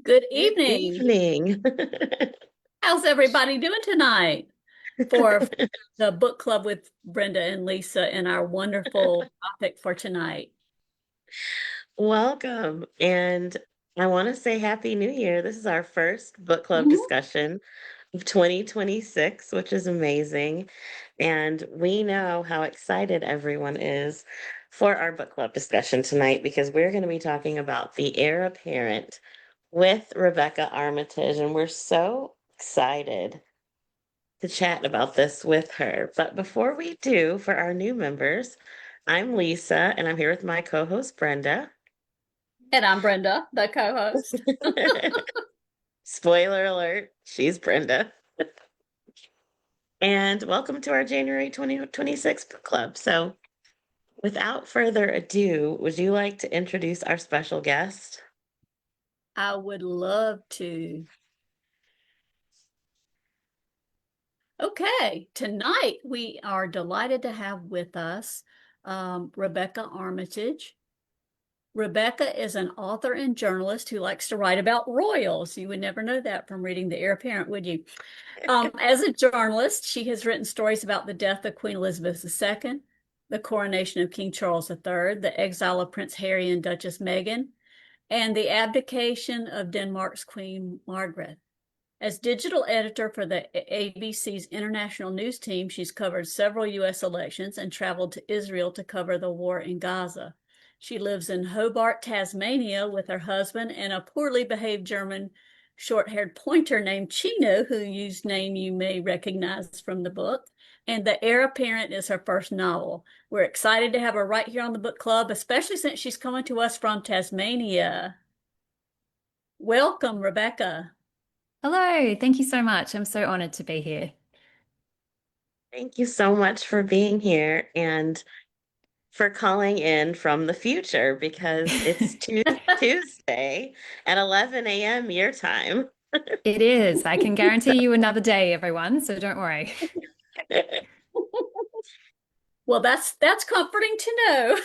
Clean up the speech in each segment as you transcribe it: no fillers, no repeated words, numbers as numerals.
Good Good evening. evening. How's everybody doing tonight for the book club with Brenda and Lisa and our wonderful topic for tonight? Welcome. And I want to say Happy New Year. This is our first book club Mhm. discussion of 2026, which is amazing. And we know how excited everyone is for our book club discussion tonight because we're going to be talking about The Heir Apparent with Rebecca Armitage. And we're so excited to chat about this with her. But before we do, for our new members, I'm Lisa and I'm here with my co host, Brenda. And I'm Brenda, the co-host. Spoiler alert, she's Brenda. And welcome to our January 2026 book club. So, without further ado, would you like to introduce our special guest? I would love to. Okay, tonight we are delighted to have with us Rebecca Armitage. Rebecca is an author and journalist who likes to write about royals. You would never know that from reading The Heir Apparent, would you? As a journalist, she has written stories about the death of Queen Elizabeth II, the coronation of King Charles III, the exile of Prince Harry and Duchess Meghan, and the abdication of Denmark's Queen Margaret. As digital editor for the ABC's international news team, she's covered several U.S. elections and traveled to Israel to cover the war in Gaza. She lives in Hobart, Tasmania, with her husband and a poorly behaved German short-haired pointer named Chino, whose name you may recognize from the book. And The Heir Apparent is her first novel. We're excited to have her right here on the book club, especially since she's coming to us from Tasmania. Welcome, Rebecca. Hello, thank you so much. I'm so honored to be here. Thank you so much for being here and for calling in from the future because it's Tuesday at 11 a.m. your time. It is. I can guarantee you another day, everyone, so don't worry. Well, that's comforting to know.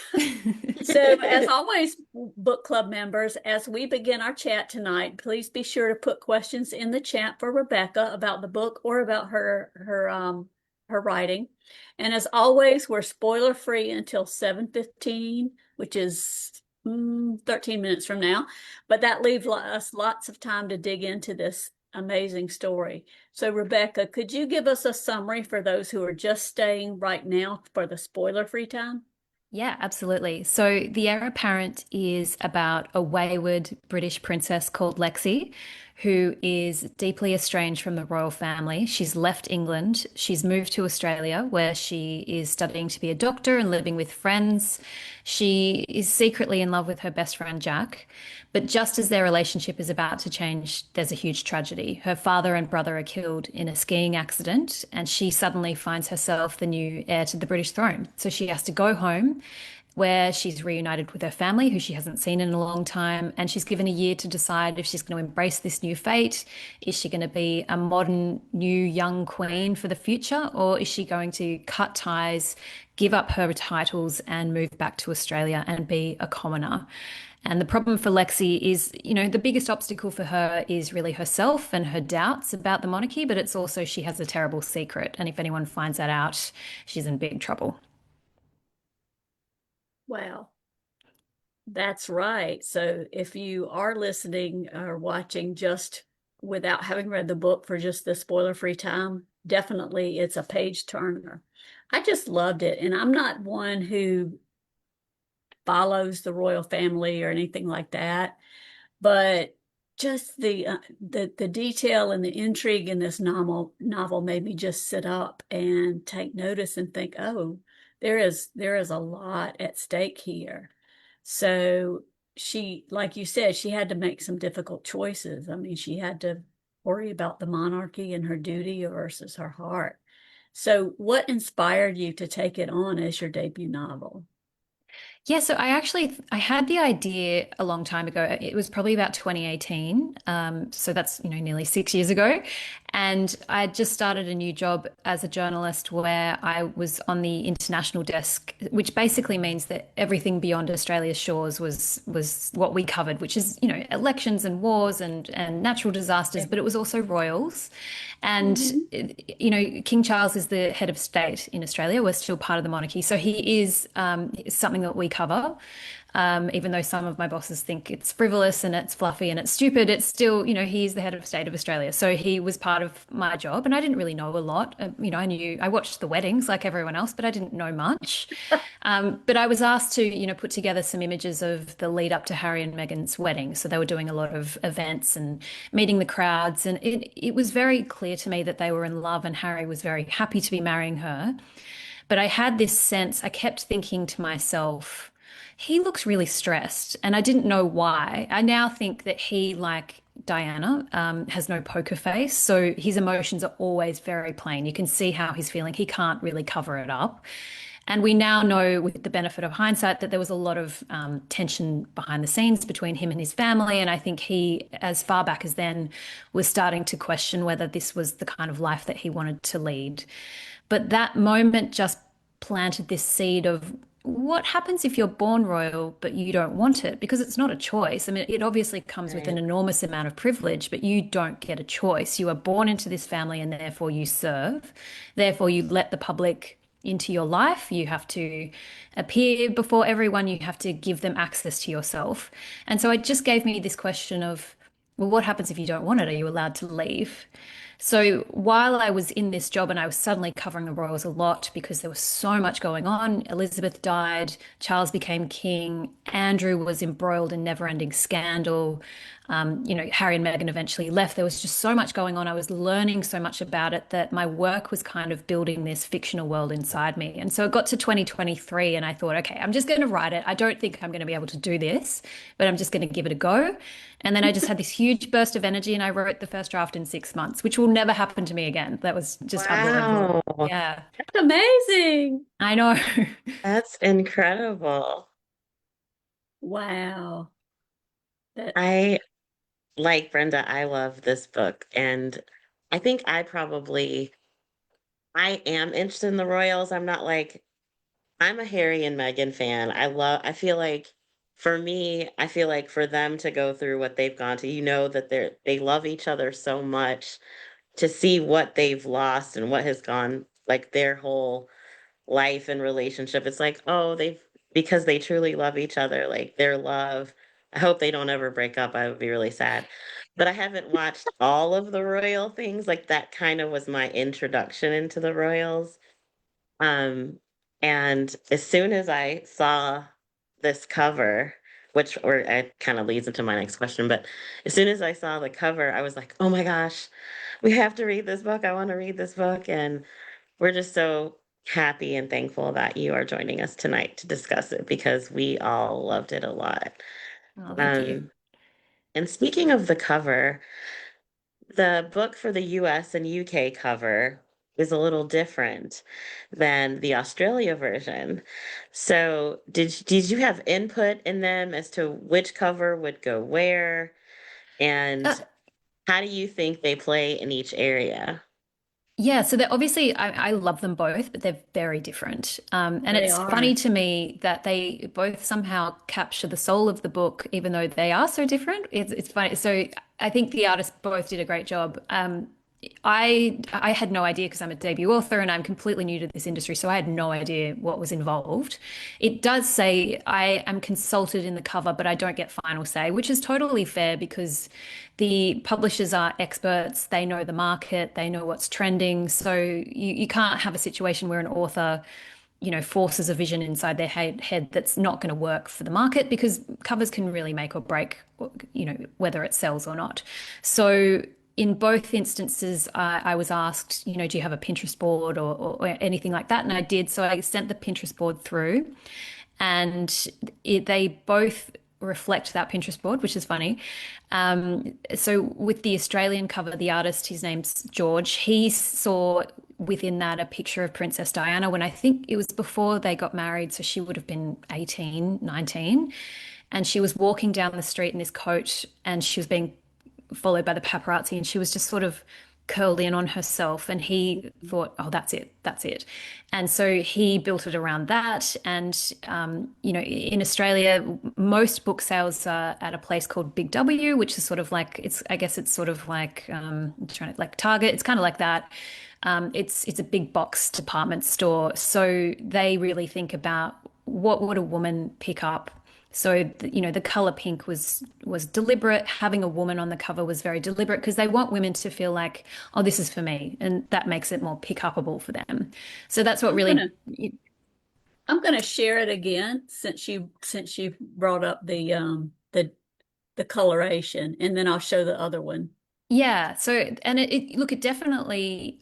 So, as always, book club members, as we begin our chat tonight, please be sure to put questions in the chat for Rebecca about the book or about her writing. And as always, we're spoiler free until 7:15, which is 13 minutes from now. But that leaves us lots of time to dig into this amazing story. So, Rebecca, could you give us a summary for those who are just staying right now for the spoiler free time? Yeah, absolutely. So, The Heir Apparent is about a wayward British princess called Lexi, who is deeply estranged from the royal family. She's left England. She's moved to Australia, where she is studying to be a doctor and living with friends. She is secretly in love with her best friend, Jack. But just as their relationship is about to change, there's a huge tragedy. Her father and brother are killed in a skiing accident, and she suddenly finds herself the new heir to the British throne. So she has to go home where she's reunited with her family, who she hasn't seen in a long time. And she's given a year to decide if she's going to embrace this new fate. Is she going to be a modern, new, young queen for the future? Or is she going to cut ties, give up her titles, and move back to Australia and be a commoner? And the problem for Lexi is, the biggest obstacle for her is really herself and her doubts about the monarchy, but it's also she has a terrible secret. And if anyone finds that out, she's in big trouble. Wow. That's right. So if you are listening or watching just without having read the book for just the spoiler-free time, definitely it's a page turner. I just loved it. And I'm not one who follows the royal family or anything like that, but just the detail and the intrigue in this novel made me just sit up and take notice and think, oh, there is a lot at stake here. So she, like you said, she had to make some difficult choices. I mean, she had to worry about the monarchy and her duty versus her heart. So what inspired you to take it on as your debut novel? Yeah, so I had the idea a long time ago. It was probably about 2018. So that's, nearly 6 years ago. And I had just started a new job as a journalist where I was on the international desk, which basically means that everything beyond Australia's shores was what we covered, which is, elections and wars and natural disasters, but it was also royals. And, Mhm. King Charles is the head of state in Australia. We're still part of the monarchy. So he is something that we cover. Even though some of my bosses think it's frivolous and it's fluffy and it's stupid, it's still, he's the head of state of Australia. So he was part of my job, and I didn't really know a lot. I watched the weddings like everyone else, but I didn't know much. But I was asked to, put together some images of the lead up to Harry and Meghan's wedding. So they were doing a lot of events and meeting the crowds, and it was very clear to me that they were in love, and Harry was very happy to be marrying her. But I had this sense, I kept thinking to myself, he looks really stressed. And I didn't know why. I now think that he, like Diana, has no poker face. So his emotions are always very plain. You can see how he's feeling. He can't really cover it up. And we now know, with the benefit of hindsight, that there was a lot of tension behind the scenes between him and his family. And I think he, as far back as then, was starting to question whether this was the kind of life that he wanted to lead. But that moment just planted this seed of what happens if you're born royal but you don't want it? Because it's not a choice. I mean, it obviously comes with an Right. enormous amount of privilege, but you don't get a choice. You are born into this family and therefore you serve. Therefore, you let the public into your life. You have to appear before everyone. You have to give them access to yourself. And so it just gave me this question of, well, what happens if you don't want it? Are you allowed to leave? So while I was in this job and I was suddenly covering the royals a lot because there was so much going on, Elizabeth died, Charles became king, Andrew was embroiled in never-ending scandal. Harry and Meghan eventually left. There was just so much going on. I was learning so much about it that my work was kind of building this fictional world inside me. And so it got to 2023 and I thought, okay, I'm just going to write it. I don't think I'm going to be able to do this, but I'm just going to give it a go. And then I just had this huge burst of energy and I wrote the first draft in 6 months, which will never happen to me again. That was just unbelievable. Wow. Yeah, That's amazing. I know. That's incredible. Wow. That I like Brenda, I love this book. And I think I am interested in the Royals. I'm a Harry and Meghan fan. I feel like for me, I feel like for them to go through what they've gone to, that they love each other so much, to see what they've lost and what has gone, like their whole life and relationship. It's like, oh, because they truly love each other, like their love. I hope they don't ever break up. I would be really sad. But I haven't watched all of the royal things. Like that kind of was my introduction into the royals. Um, and as soon as I saw this cover, or it kind of leads into my next question, but as soon as I saw the cover, I was like, oh my gosh, we have to read this book. I want to read this book. And we're just so happy and thankful that you are joining us tonight to discuss it because we all loved it a lot. Oh, thank you. Um, and speaking of the cover, the book for the US and UK cover is a little different than the Australia version. So, did you have input in them as to which cover would go where, Uh, and how do you think they play in each area? Yeah, so they're obviously, I love them both, but they're very different. And they it's funny are. to me that they both somehow capture the soul of the book, even though they are so different. It's funny. So I think the artists both did a great job. I had no idea because I'm a debut author and I'm completely new to this industry, so I had no idea what was involved. It does say I am consulted in the cover, but I don't get final say, which is totally fair because the publishers are experts. They know the market, they know what's trending. So you can't have a situation where an author, forces a vision inside their head that's not going to work for the market because covers can really make or break, whether it sells or not. So in both instances, I was asked, do you have a Pinterest board or anything like that? And I did. So I sent the Pinterest board through and they both reflect that Pinterest board, which is funny. So with the Australian cover, the artist, his name's George, he saw within that a picture of Princess Diana when I think it was before they got married. So she would have been 18, 19. And she was walking down the street in this coat and she was being followed by the paparazzi and she was just sort of curled in on herself. And he thought, oh, that's it, that's it. And so he built it around that. And, in Australia, most book sales are at a place called Big W, which is sort of like, I guess it's sort of like, I'm trying to, like Target. It's kind of like that. It's a big box department store. So they really think about what would a woman pick up. So the color pink was deliberate. Having a woman on the cover was very deliberate because they want women to feel like, oh, this is for me, and that makes it more pick upable for them. So that's what I'm really. gonna I'm gonna share it again since you brought up the coloration, and then I'll show the other one. Yeah. So, and look, it definitely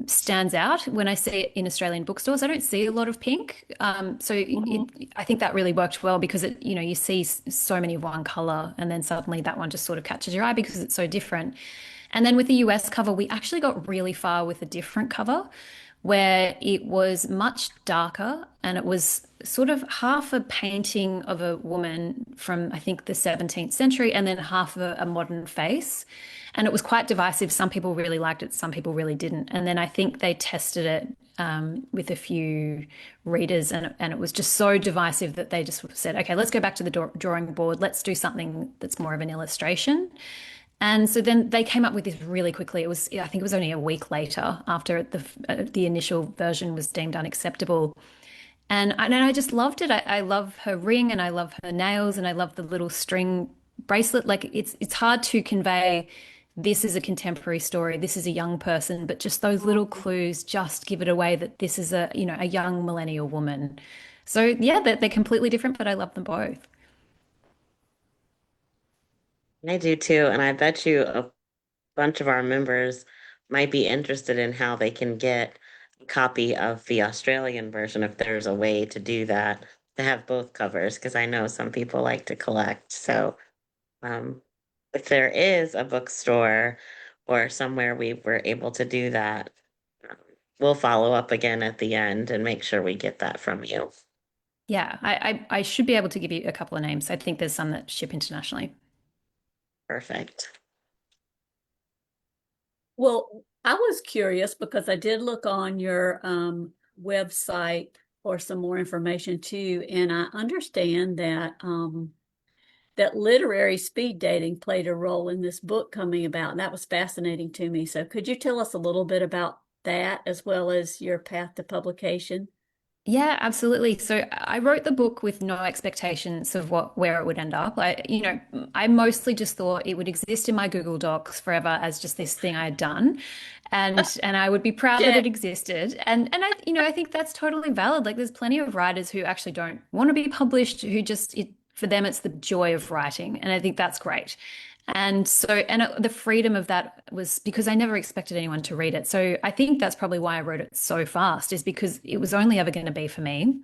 stands out when I see it in Australian bookstores. I don't see a lot of pink. I think that really worked well because you see so many of one color and then suddenly that one just sort of catches your eye because it's so different. And then with the US cover, we actually got really far with a different cover where it was much darker and it was sort of half a painting of a woman from, I think, the 17th century and then half a modern face. And it was quite divisive. Some people really liked it, some people really didn't. And then I think they tested it with a few readers, and it was just so divisive that they just said, okay, let's go back to the drawing board. Let's do something that's more of an illustration. And so then they came up with this really quickly. I think it was only a week later after the initial version was deemed unacceptable. And I just loved it. I love her ring and I love her nails and I love the little string bracelet. Like it's hard to convey this is a contemporary story, this is a young person, but just those little clues just give it away that this is a young millennial woman. So yeah, they're completely different, but I love them both. I do too, and I bet you a bunch of our members might be interested in how they can get a copy of the Australian version if there's a way to do that, to have both covers, because I know some people like to collect. So, um, if there is a bookstore or somewhere we were able to do that, um, we'll follow up again at the end and make sure we get that from you. Yeah, I should be able to give you a couple of names. I think there's some that ship internationally. Perfect. Well, I was curious because I did look on your website for some more information too, and I understand that literary speed dating played a role in this book coming about, and that was fascinating to me. So, could you tell us a little bit about that as well as your path to publication? Yeah, absolutely. So I wrote the book with no expectations of where it would end up. I mostly just thought it would exist in my Google Docs forever as just this thing I had done. And I would be proud that Yeah. it existed. I think that's totally valid. Like there's plenty of writers who actually don't want to be published, who just for them it's the joy of writing. And I think that's great. The freedom of that was because I never expected anyone to read it. So I think that's probably why I wrote it so fast, is because it was only ever going to be for me.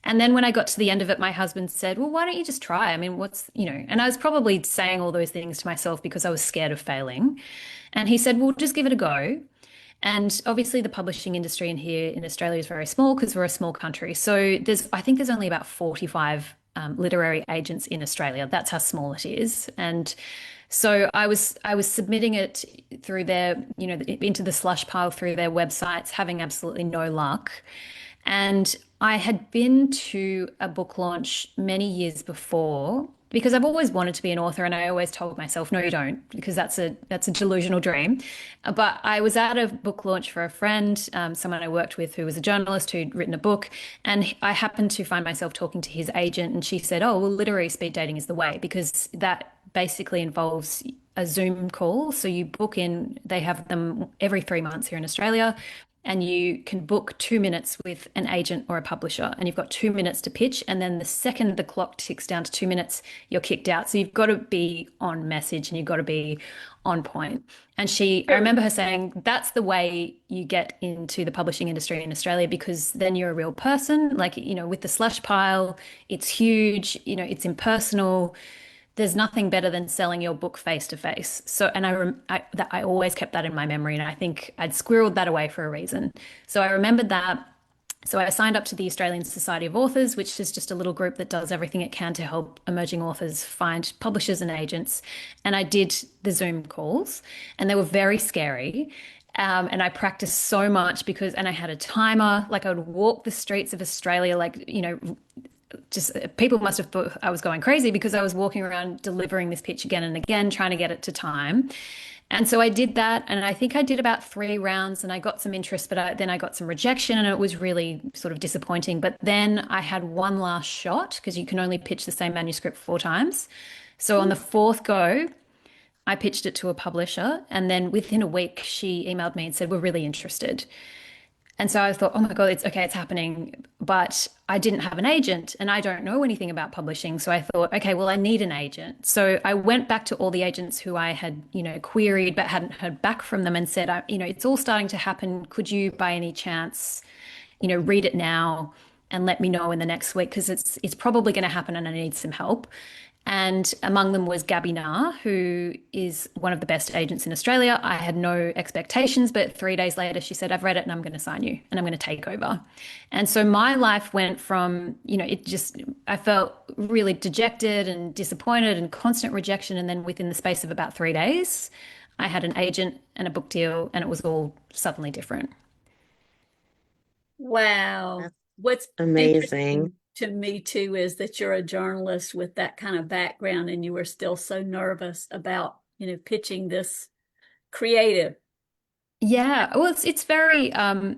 And then when I got to the end of it, my husband said, well, why don't you just try? I mean, and I was probably saying all those things to myself because I was scared of failing. And he said, well, just give it a go. And obviously, the publishing industry in here in Australia is very small because we're a small country. So I think there's only about 45 literary agents in Australia. That's how small it is. And so I was submitting it through into the slush pile through their websites, having absolutely no luck. And I had been to a book launch many years before because I've always wanted to be an author and I always told myself, no, you don't, because that's a delusional dream. But I was at a book launch for a friend, someone I worked with who was a journalist who'd written a book, and I happened to find myself talking to his agent, and she said, oh, well, literary speed dating is the way because that basically involves a Zoom call. So you book in, they have them every 3 months here in Australia and you can book 2 minutes with an agent or a publisher, and you've got 2 minutes to pitch. And then the second the clock ticks down to 2 minutes, you're kicked out. So you've got to be on message and you've got to be on point. And I remember her saying, that's the way you get into the publishing industry in Australia because then you're a real person. Like, with the slush pile, it's huge, it's impersonal. there's nothing better than selling your book face to face. So, and I always kept that in my memory, and I think I'd squirreled that away for a reason. So I remembered that. So I signed up to the Australian Society of Authors, which is just a little group that does everything it can to help emerging authors find publishers and agents. And I did the Zoom calls, and they were very scary. And I practiced so much and I had a timer. Like I would walk the streets of Australia, like, just people must have thought I was going crazy because I was walking around delivering this pitch again and again, trying to get it to time. And so I did that, and I think I did about 3 rounds, and I got some interest, but then I got some rejection, and it was really sort of disappointing. But then I had one last shot because you can only pitch the same manuscript 4 times. So on the fourth go, I pitched it to a publisher, and then within a week, she emailed me and said, "We're really interested." And so I thought, oh my God, it's okay, it's happening. But I didn't have an agent and I don't know anything about publishing. So I thought, okay, well, I need an agent. So I went back to all the agents who I had, queried but hadn't heard back from them and said, it's all starting to happen. Could you, by any chance, read it now and let me know in the next week? Because it's probably going to happen and I need some help. And among them was Gabby Nah, who is one of the best agents in Australia. I had no expectations, but 3 days later, she said, "I've read it and I'm going to sign you and I'm going to take over." And so my life went from, I felt really dejected and disappointed and constant rejection. And then within the space of about 3 days, I had an agent and a book deal, and it was all suddenly different. Wow. That's What's amazing. interesting to me too is that you're a journalist with that kind of background and you were still so nervous about, pitching this creative. Yeah, well, it's very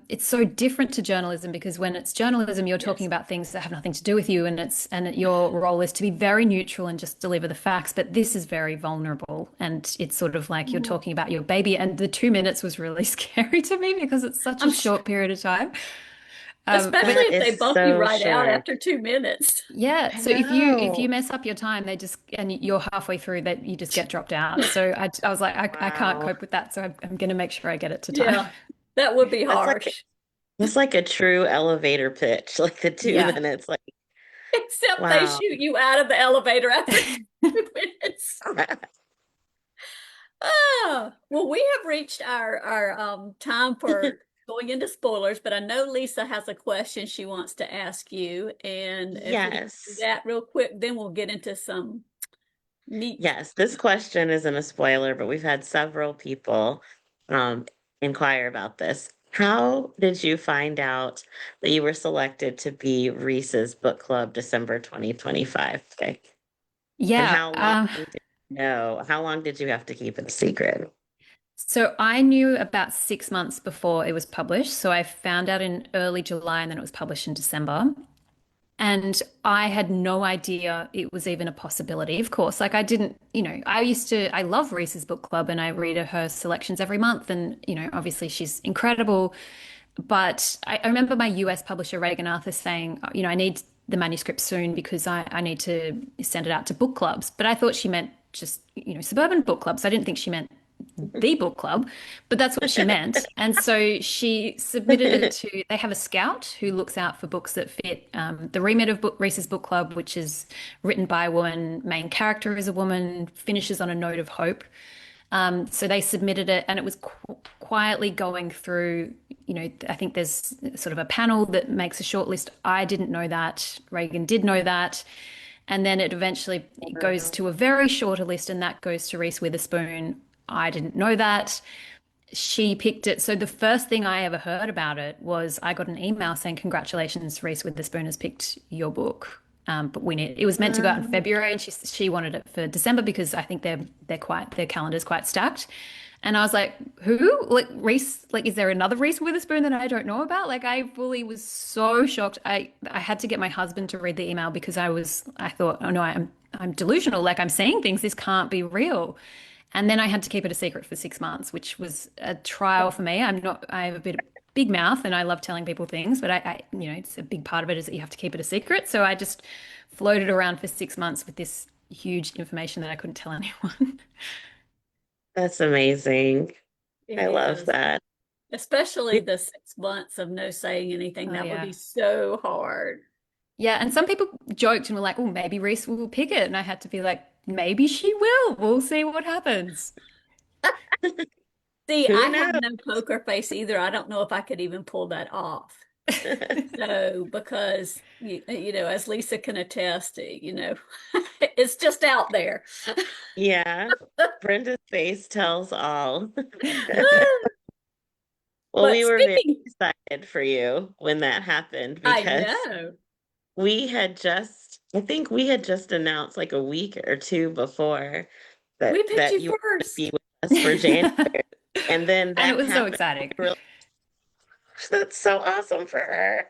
it's so different to journalism because when it's journalism, you're talking Yes. about things that have nothing to do with you, and your role is to be very neutral and just deliver the facts. But this is very vulnerable, and it's sort of like you're Mhm. talking about your baby. And the 2 minutes was really scary to me because it's such a I'm sure, short period of time. especially But That if is they bump you so right out short. after 2 minutes. yeah, I so if you know. mess up your time, and you're halfway through that you just get dropped out. So I was like, I can't Wow. cope with that. So I'm going to make sure I get it to time. Yeah, that would be That's like harsh. that's like a true elevator pitch, like the two Yeah. minutes. Like, Except they wow. shoot you out of the elevator after 2 minutes. Well, we have reached our time for going into spoilers, but I know Lisa has a question she wants to ask you, and if we do Yes. that real quick, then we'll get into some meat. Yes, this question isn't a spoiler, but we've had several people um, inquire about this. How did you find out that you were selected to be Reese's Book Club December 2025? Okay. And Yeah. how long did you know? How long did you have to keep it a secret? So I knew about 6 months before it was published. So I found out in early July and then it was published in December. And I had no idea it was even a possibility. Of course, like I didn't, I love Reese's Book Club and I read her selections every month. And, obviously she's incredible. But I remember my US publisher, Reagan Arthur, saying, I need the manuscript soon because I need to send it out to book clubs. But I thought she meant just, suburban book clubs. I didn't think she meant the book club, but that's what she meant. And so she submitted it to, they have a scout who looks out for books that fit the remit of Reese's Book Club, which is written by a woman, main character is a woman, finishes on a note of hope. So they submitted it, and it was quietly going through. I think there's sort of a panel that makes a shortlist. I didn't know that. Reagan did know that. And then it eventually goes to a very shorter list, and that goes to Reese Witherspoon. I didn't know that. She picked it. So the first thing I ever heard about it was I got an email saying, "Congratulations, Reese Witherspoon has picked your book." But it was meant to go out in Um, February, and she wanted it for December because I think their calendar's quite stacked. And I was like, "Who? Like Reese? Like, is there another Reese Witherspoon that I don't know about?" Like, I fully was so shocked. I had to get my husband to read the email because I thought, "Oh no, I'm delusional. Like, I'm seeing things. This can't be real." And then I had to keep it a secret for 6 months, which was a trial for me. I have a big mouth and I love telling people things, but it's a big part of it is that you have to keep it a secret. So I just floated around for 6 months with this huge information that I couldn't tell anyone. that's amazing. It I love is, that. especially the 6 months of no saying anything. Oh That would yeah. be so hard. Yeah, and some people joked and were like, "Oh, maybe Reese will pick it." And I had to be like, maybe she will. We'll see what happens. See, I Who have knows? no poker face either. I don't know if I could even pull that off. So, because you know, as Lisa can attest, you know, it's just out there. Yeah, Brenda's face tells all. Well, But we were very speaking, excited for you when that happened I because know I think we had just announced like a week or two before we picked that you you were going to be first. with us for January. And then And it that was so happened. exciting. We were like, that's so awesome for her.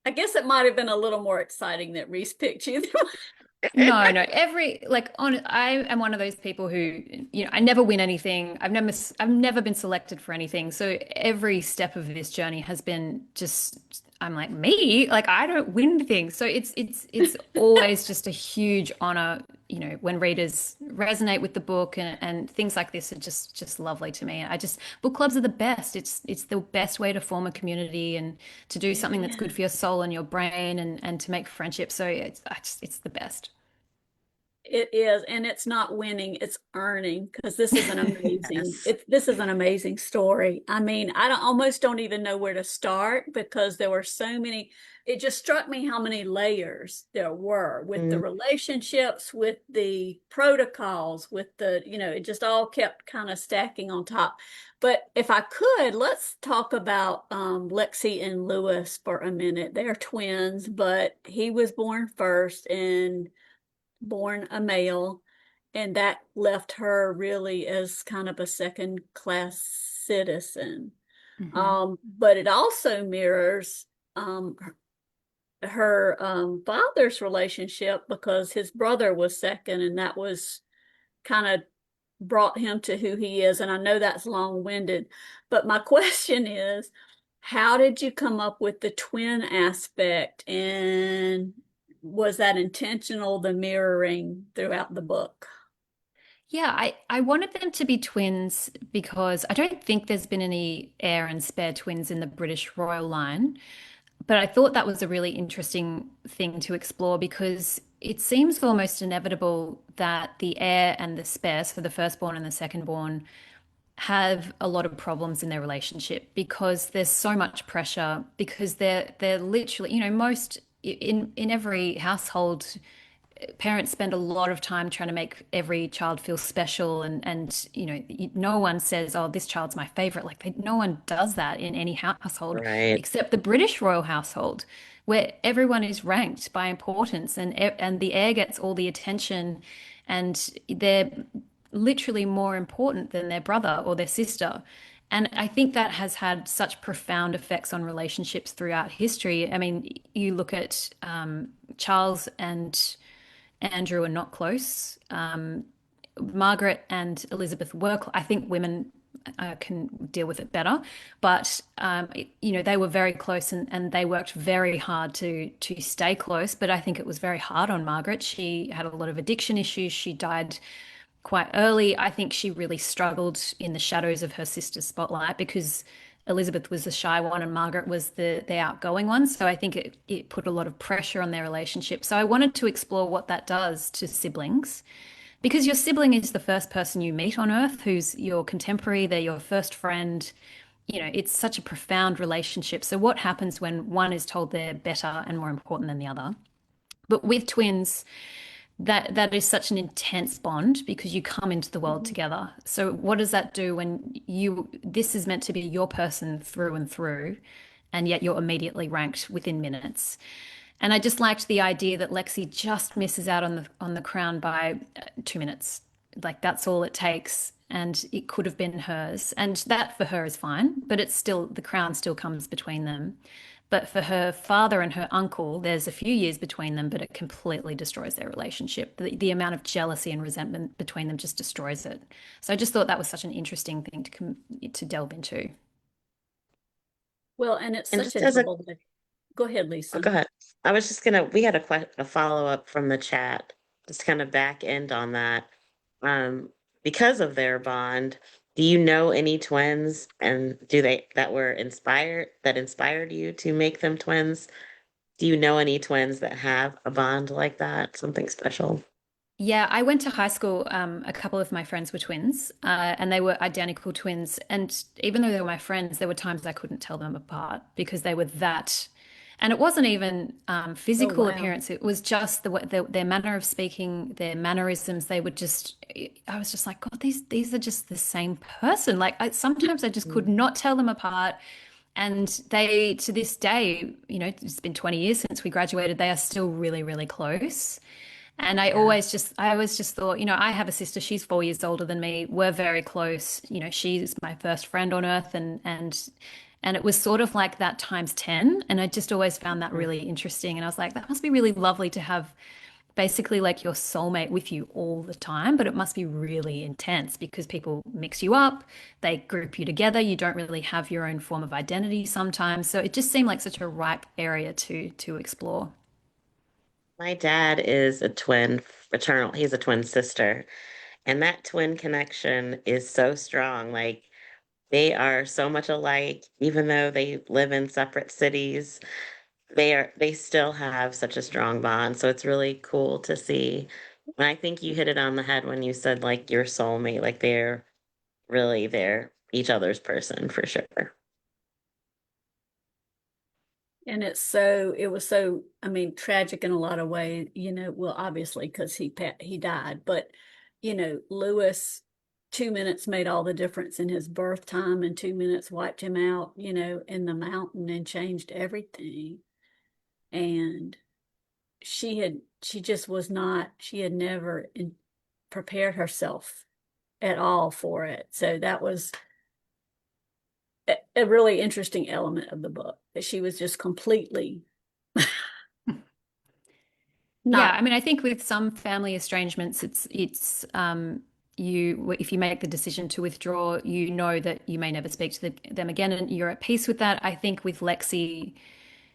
I guess it might have been a little more exciting that Reese picked you. No, no. I am one of those people who, I never win anything. I've never been selected for anything. So every step of this journey has been just, I'm like, me? Like I don't win things. So it's always just a huge honor, when readers resonate with the book and things like this are just lovely to me. Book clubs are the best. It's the best way to form a community and to do It something that's good is. for your soul and your brain and to make friendships. So it's the best. It is, and it's not winning, it's earning because this is an amazing Yes. this is an amazing story. I mean, almost don't even know where to start because there were so many. It just struck me how many layers there were with the Mm, relationships, with the protocols, with it just all kept kind of stacking on top. But if I could, let's talk about Lexi and Lewis for a minute. They're twins, but he was born first and born a male, and that left her really as kind of a second class citizen. Hmm. But it also mirrors her father's relationship because his brother was second, and that was kind of brought him to who he is. And I know that's long-winded, but my question is, how did you come up with the twin aspect? And was that intentional, the mirroring throughout the book? Yeah, I wanted them to be twins because I don't think there's been any heir and spare twins in the British royal line. But I thought that was a really interesting thing to explore because it seems almost inevitable that the heir and the spare, so the firstborn and the secondborn, have a lot of problems in their relationship because there's so much pressure because they're literally, most in every household parents spend a lot of time trying to make every child feel special and no one says, oh, this child's my favorite. Like no one does that in any household right. except the British royal household where everyone is ranked by importance and the heir gets all the attention and they're literally more important than their brother or their sister. And I think that has had such profound effects on relationships throughout history. I mean, you look at Charles and Andrew are not close. Margaret and Elizabeth were, I think women can deal with it better, but they were very close and they worked very hard to stay close. But I think it was very hard on Margaret. She had a lot of addiction issues. She died quite early. I think she really struggled in the shadows of her sister's spotlight because Elizabeth was the shy one and Margaret was the outgoing one. So I think it put a lot of pressure on their relationship. So I wanted to explore what that does to siblings because your sibling is the first person you meet on earth who's your contemporary, they're your first friend. It's such a profound relationship. So what happens when one is told they're better and more important than the other? But with twins, that is such an intense bond because you come into the world Mhm. together. So what does that do when this is meant to be your person through and through, and yet you're immediately ranked within minutes? And I just liked the idea that Lexi just misses out on the crown by 2 minutes. Like that's all it takes. And it could have been hers. And that for her is fine, but it's still, the crown still comes between them. But for her father and her uncle, there's a few years between them, but it completely destroys their relationship. The amount of jealousy and resentment between them just destroys it. So I just thought that was such an interesting thing to delve into. Well, and it's And such just a as a double. Go ahead, Oh, Lisa. go ahead. I was just gonna, we had a follow-up from the chat, just kind of back end on that. Um, because of their bond, do you know any twins and that inspired you to make them twins? Do you know any twins that have a bond like that, something special? Yeah, I went to high school. A couple of my friends were twins, and they were identical twins. And even though they were my friends, there were times I couldn't tell them apart because they were that. And it wasn't even Oh, physical wow. appearance. It was just their manner of speaking, their mannerisms. They would just. I was just like, God, these are just the same person. Like sometimes I just could Mm. not tell them apart. And they, to this day, it's been 20 years since we graduated. They are still really, really close. And Yeah. I always just thought, I have a sister, she's 4 years older than me. We're very close. She's my first friend on earth and it was sort of like that times 10. And I just always found that Mm. really interesting. And I was like, that must be really lovely to have basically like your soulmate with you all the time, but it must be really intense because people mix you up, they group you together, you don't really have your own form of identity sometimes. So it just seemed like such a ripe area to explore. My dad is a twin fraternal. He's a twin sister. And that twin connection is so strong. Like they are so much alike, even though they live in separate cities. They still have such a strong bond. So it's really cool to see. And I think you hit it on the head when you said like your soulmate, like they're each other's person for sure. And it was so, I mean, tragic in a lot of ways, well, obviously, because he died, but, Lewis, 2 minutes made all the difference in his birth time, and 2 minutes wiped him out, in the mountain and changed everything. And she just was not, she had never prepared herself at all for it. So that was a really interesting element of the book, that she was just completely Yeah, not I mean, I think with some family estrangements, you if you make the decision to withdraw, you know that you may never speak to them again, and you're at peace with that. I think with Lexi,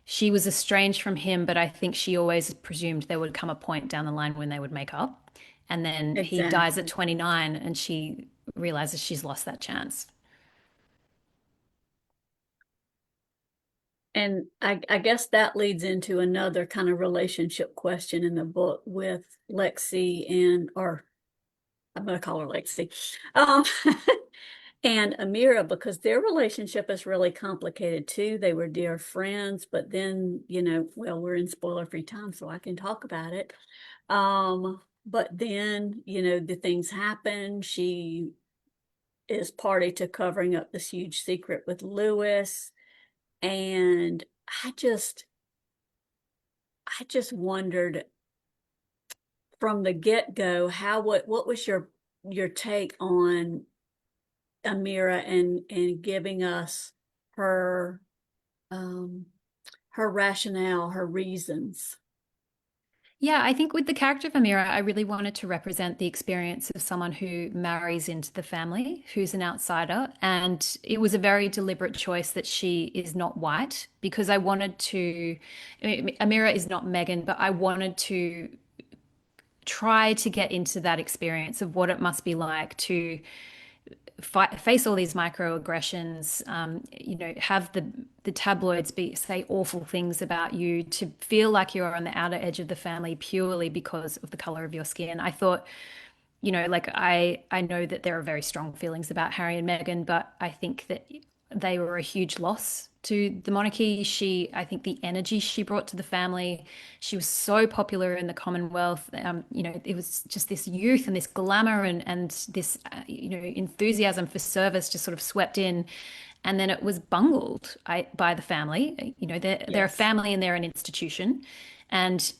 she was estranged from him, but I think she always presumed there would come a point down the line when they would make up, and then he dies at exactly. 29, and she realizes she's lost that chance. And I guess that leads into another kind of relationship question in the book with Lexi or I'm going to call her Lexi, um, and Amira, because their relationship is really complicated too. They were dear friends, but then, well, we're in spoiler-free time, so I can talk about it. But then, the things happen. She is party to covering up this huge secret with Lewis. And I just wondered from the get-go, what was your take on Amira and giving us her um her rationale, her reasons. Yeah, I think with the character of Amira, I really wanted to represent the experience of someone who marries into the family, who's an outsider. And it was a very deliberate choice that she is not white because I wanted to, I mean, Amira is not Megan, but I wanted to try to get into that experience of what it must be like to face all these microaggressions, have the tabloids say awful things about you, to feel like you're on the outer edge of the family purely because of the color of your skin. I thought, like I know that there are very strong feelings about Harry and Meghan, but I think that they were a huge loss to the monarchy. I think the energy she brought to the family, she was so popular in the Commonwealth. It was just this youth and this glamour and this, enthusiasm for service just sort of swept in. And then it was bungled by the family. They're a Yes. family and they're an institution. And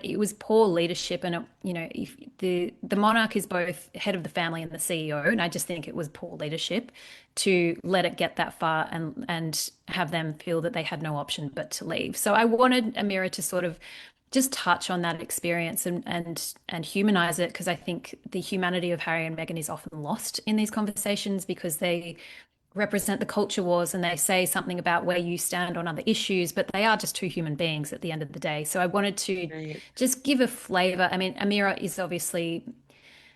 it was poor leadership, and if the monarch is both head of the family and the CEO, and I just think it was poor leadership to let it get that far and have them feel that they had no option but to leave. So I wanted Amira to sort of just touch on that experience and humanize it because I think the humanity of Harry and Meghan is often lost in these conversations because they represent the culture wars and they say something about where you stand on other issues, but they are just two human beings at the end of the day. So I wanted to Right. just give a flavor. I mean, Amira is obviously,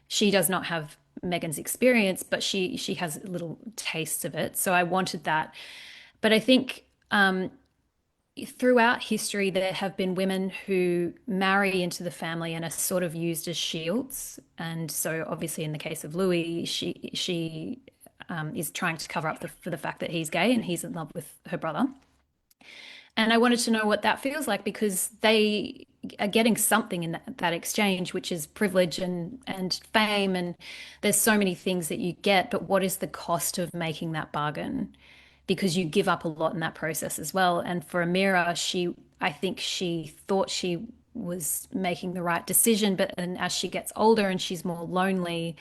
she does not have Megan's experience, but she has little tastes of it. So I wanted that. But I think throughout history, there have been women who marry into the family and are sort of used as shields. And so, obviously, in the case of Louis, she is trying to cover up for the fact that he's gay and he's in love with her brother. And I wanted to know what that feels like because they are getting something in that exchange, which is privilege and fame. And there's so many things that you get, but what is the cost of making that bargain? Because you give up a lot in that process as well. And for Amira, I think she thought she was making the right decision, but then as she gets older and she's more lonely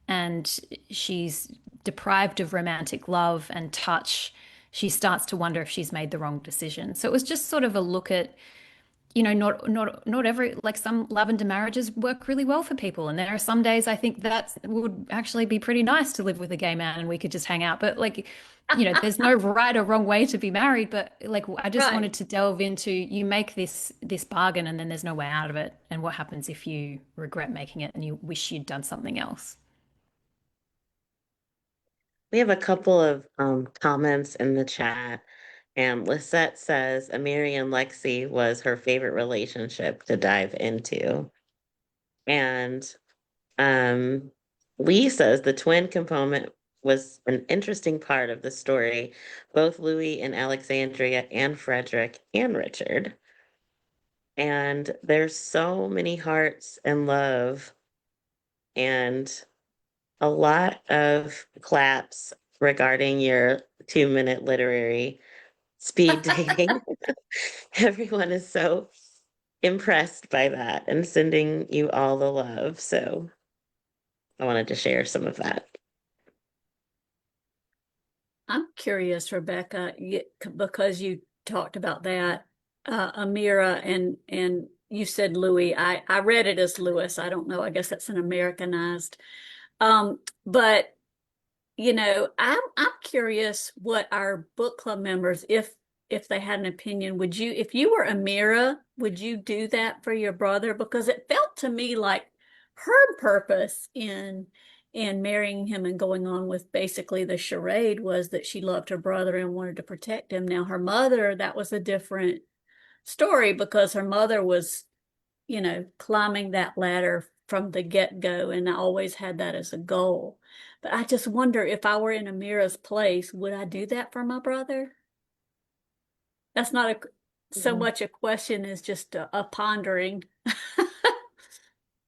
and she's deprived of romantic love and touch, she starts to wonder if she's made the wrong decision. So it was just sort of a look at, not every, like, some lavender marriages work really well for people. And there are some days I think that would actually be pretty nice to live with a gay man and we could just hang out. But like, there's no right or wrong way to be married. But like, I just Right. wanted to delve into, you make this bargain and then there's no way out of it. And what happens if you regret making it and you wish you'd done something else? We have a couple of comments in the chat. And Lisette says Amiri and Lexi was her favorite relationship to dive into. And um, Lee says the twin component was an interesting part of the story. Both Louis and Alexandria and Frederick and Richard. And there's so many hearts and love and a lot of claps regarding your 2-minute literary speed dating. Everyone is so impressed by that and sending you all the love. So I wanted to share some of that. I'm curious, Rebecca, because you talked about that, Amira, and you said Louis. I read it as Lewis. I don't know. I guess that's an Americanized. But I'm curious what our book club members, if they had an opinion, if you were Amira, would you do that for your brother? Because it felt to me like her purpose in marrying him and going on with basically the charade was that she loved her brother and wanted to protect him. Now her mother, that was a different story because her mother was, climbing that ladder from the get-go, and I always had that as a goal. But I just wonder if I were in Amira's place, would I do that for my brother? That's not so Mhm. much a question as just a pondering.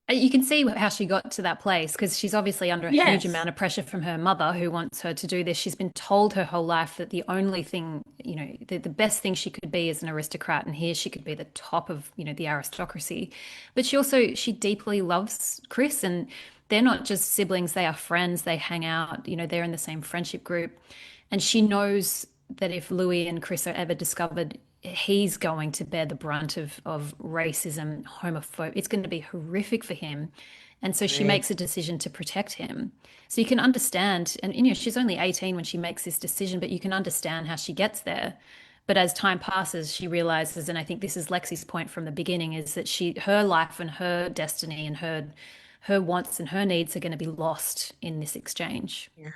You can see how she got to that place because she's obviously under a huge Yes. amount of pressure from her mother who wants her to do this. She's been told her whole life that the only thing, the best thing she could be is an aristocrat, and here she could be the top of, the aristocracy. But she deeply loves Chris, and they're not just siblings, they are friends, they hang out, they're in the same friendship group. And she knows that if Louis and Chris are ever discovered, he's going to bear the brunt of racism, homophobia. It's going to be horrific for him. And so she Right. makes a decision to protect him. So you can understand, and she's only 18 when she makes this decision, but you can understand how she gets there. But as time passes, she realizes, and I think this is Lexi's point from the beginning, is that her life and her destiny and her wants and her needs are going to be lost in this exchange. Yeah.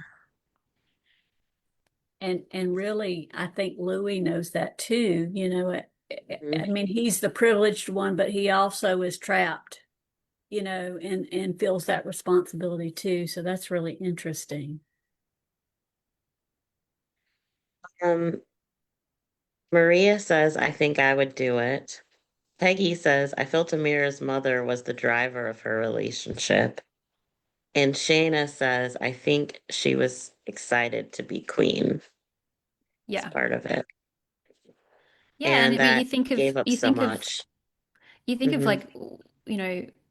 And really, I think Louis knows that too. I Mhm. mean, he's the privileged one, but he also is trapped, and feels that responsibility too. So that's really interesting. Um, Maria says, I think I would do it. Peggy says, I felt Amira's mother was the driver of her relationship. And Shayna says, I think she was excited to be queen as Yeah. part of it. Yeah, and And I mean, that gave up so much. you think of Hmm. like,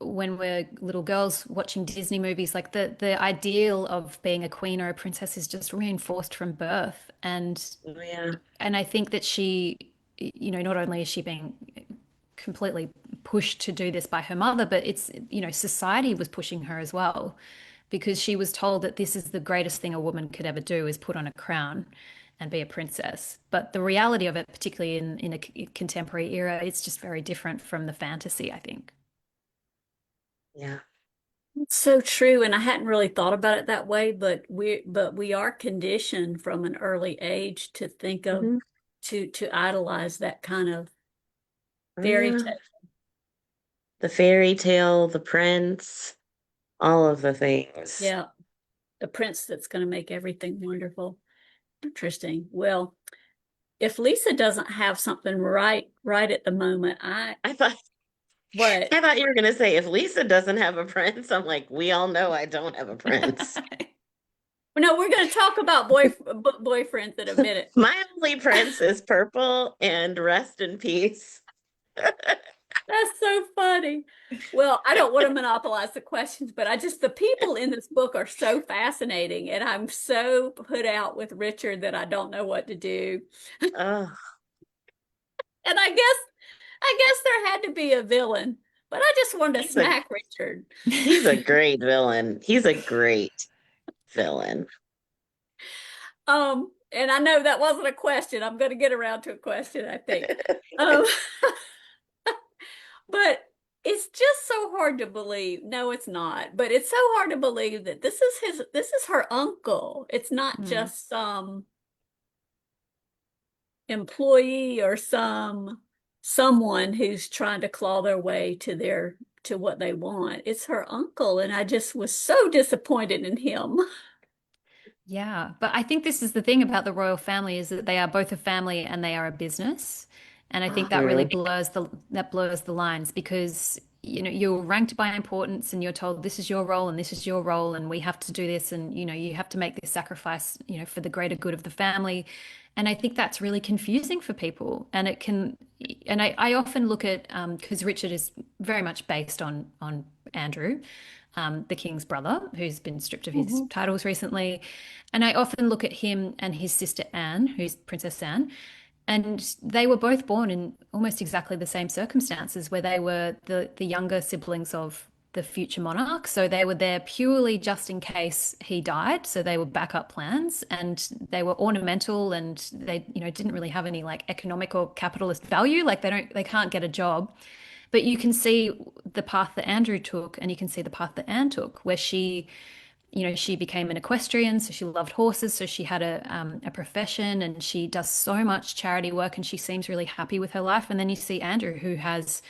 when we're little girls watching Disney movies, like the ideal of being a queen or a princess is just reinforced from birth. Oh, yeah. And I think that she, not only is she being completely pushed to do this by her mother, but it's, society was pushing her as well because she was told that this is the greatest thing a woman could ever do is put on a crown and be a princess. But the reality of it, particularly in a contemporary era, it's just very different from the fantasy, I think. Yeah. It's so true, and I hadn't really thought about it that way, but we are conditioned from an early age to think of Hmm. to idolize that kind of fairy Uh, tale. the fairy tale, the prince, all of the things. Yeah, the prince that's going to make everything wonderful. Interesting. Well, if Lisa doesn't have something right at the moment, I I thought what? I thought you were gonna say if Lisa doesn't have a prince, I'm like, we all know I don't have a prince. No, we're going to talk about boyfriends in a minute. My only prince is purple and rest in peace. That's so funny. Well, I don't want to monopolize the questions, but the people in this book are so fascinating, and I'm so put out with Richard that I don't know what to do. Oh, And I guess there had to be a villain, but I just wanted to he's a smack Richard. he's a great villain. He's a great villain. And I know that wasn't a question. I'm going to get around to a question, I think. Um, but it's just so hard to believe. No, it's not. But it's so hard to believe that this is her uncle. It's not Mm. just some employee or someone who's trying to claw their way to what they want. It's her uncle, and I just was so disappointed in him. Yeah, but I think this is the thing about the royal family is that they are both a family and they are a business. And I think that really Mhm. blurs the lines because you're ranked by importance and you're told this is your role and this is your role and we have to do this and you have to make this sacrifice for the greater good of the family. And I think that's really confusing for people. And it can and I often look at because Richard is very much based on Andrew, the king's brother, who's been stripped of his Mhm. titles recently. And I often look at him and his sister Anne, who's Princess Anne, and they were both born in almost exactly the same circumstances where they were the younger siblings of the future monarch. So they were there purely just in case he died. So they were backup plans and they were ornamental and they, didn't really have any like economic or capitalist value. Like they can't get a job. But you can see the path that Andrew took and you can see the path that Anne took, where she became an equestrian, so she loved horses, so she had a profession, and she does so much charity work, and she seems really happy with her life. And then you see Andrew, who has,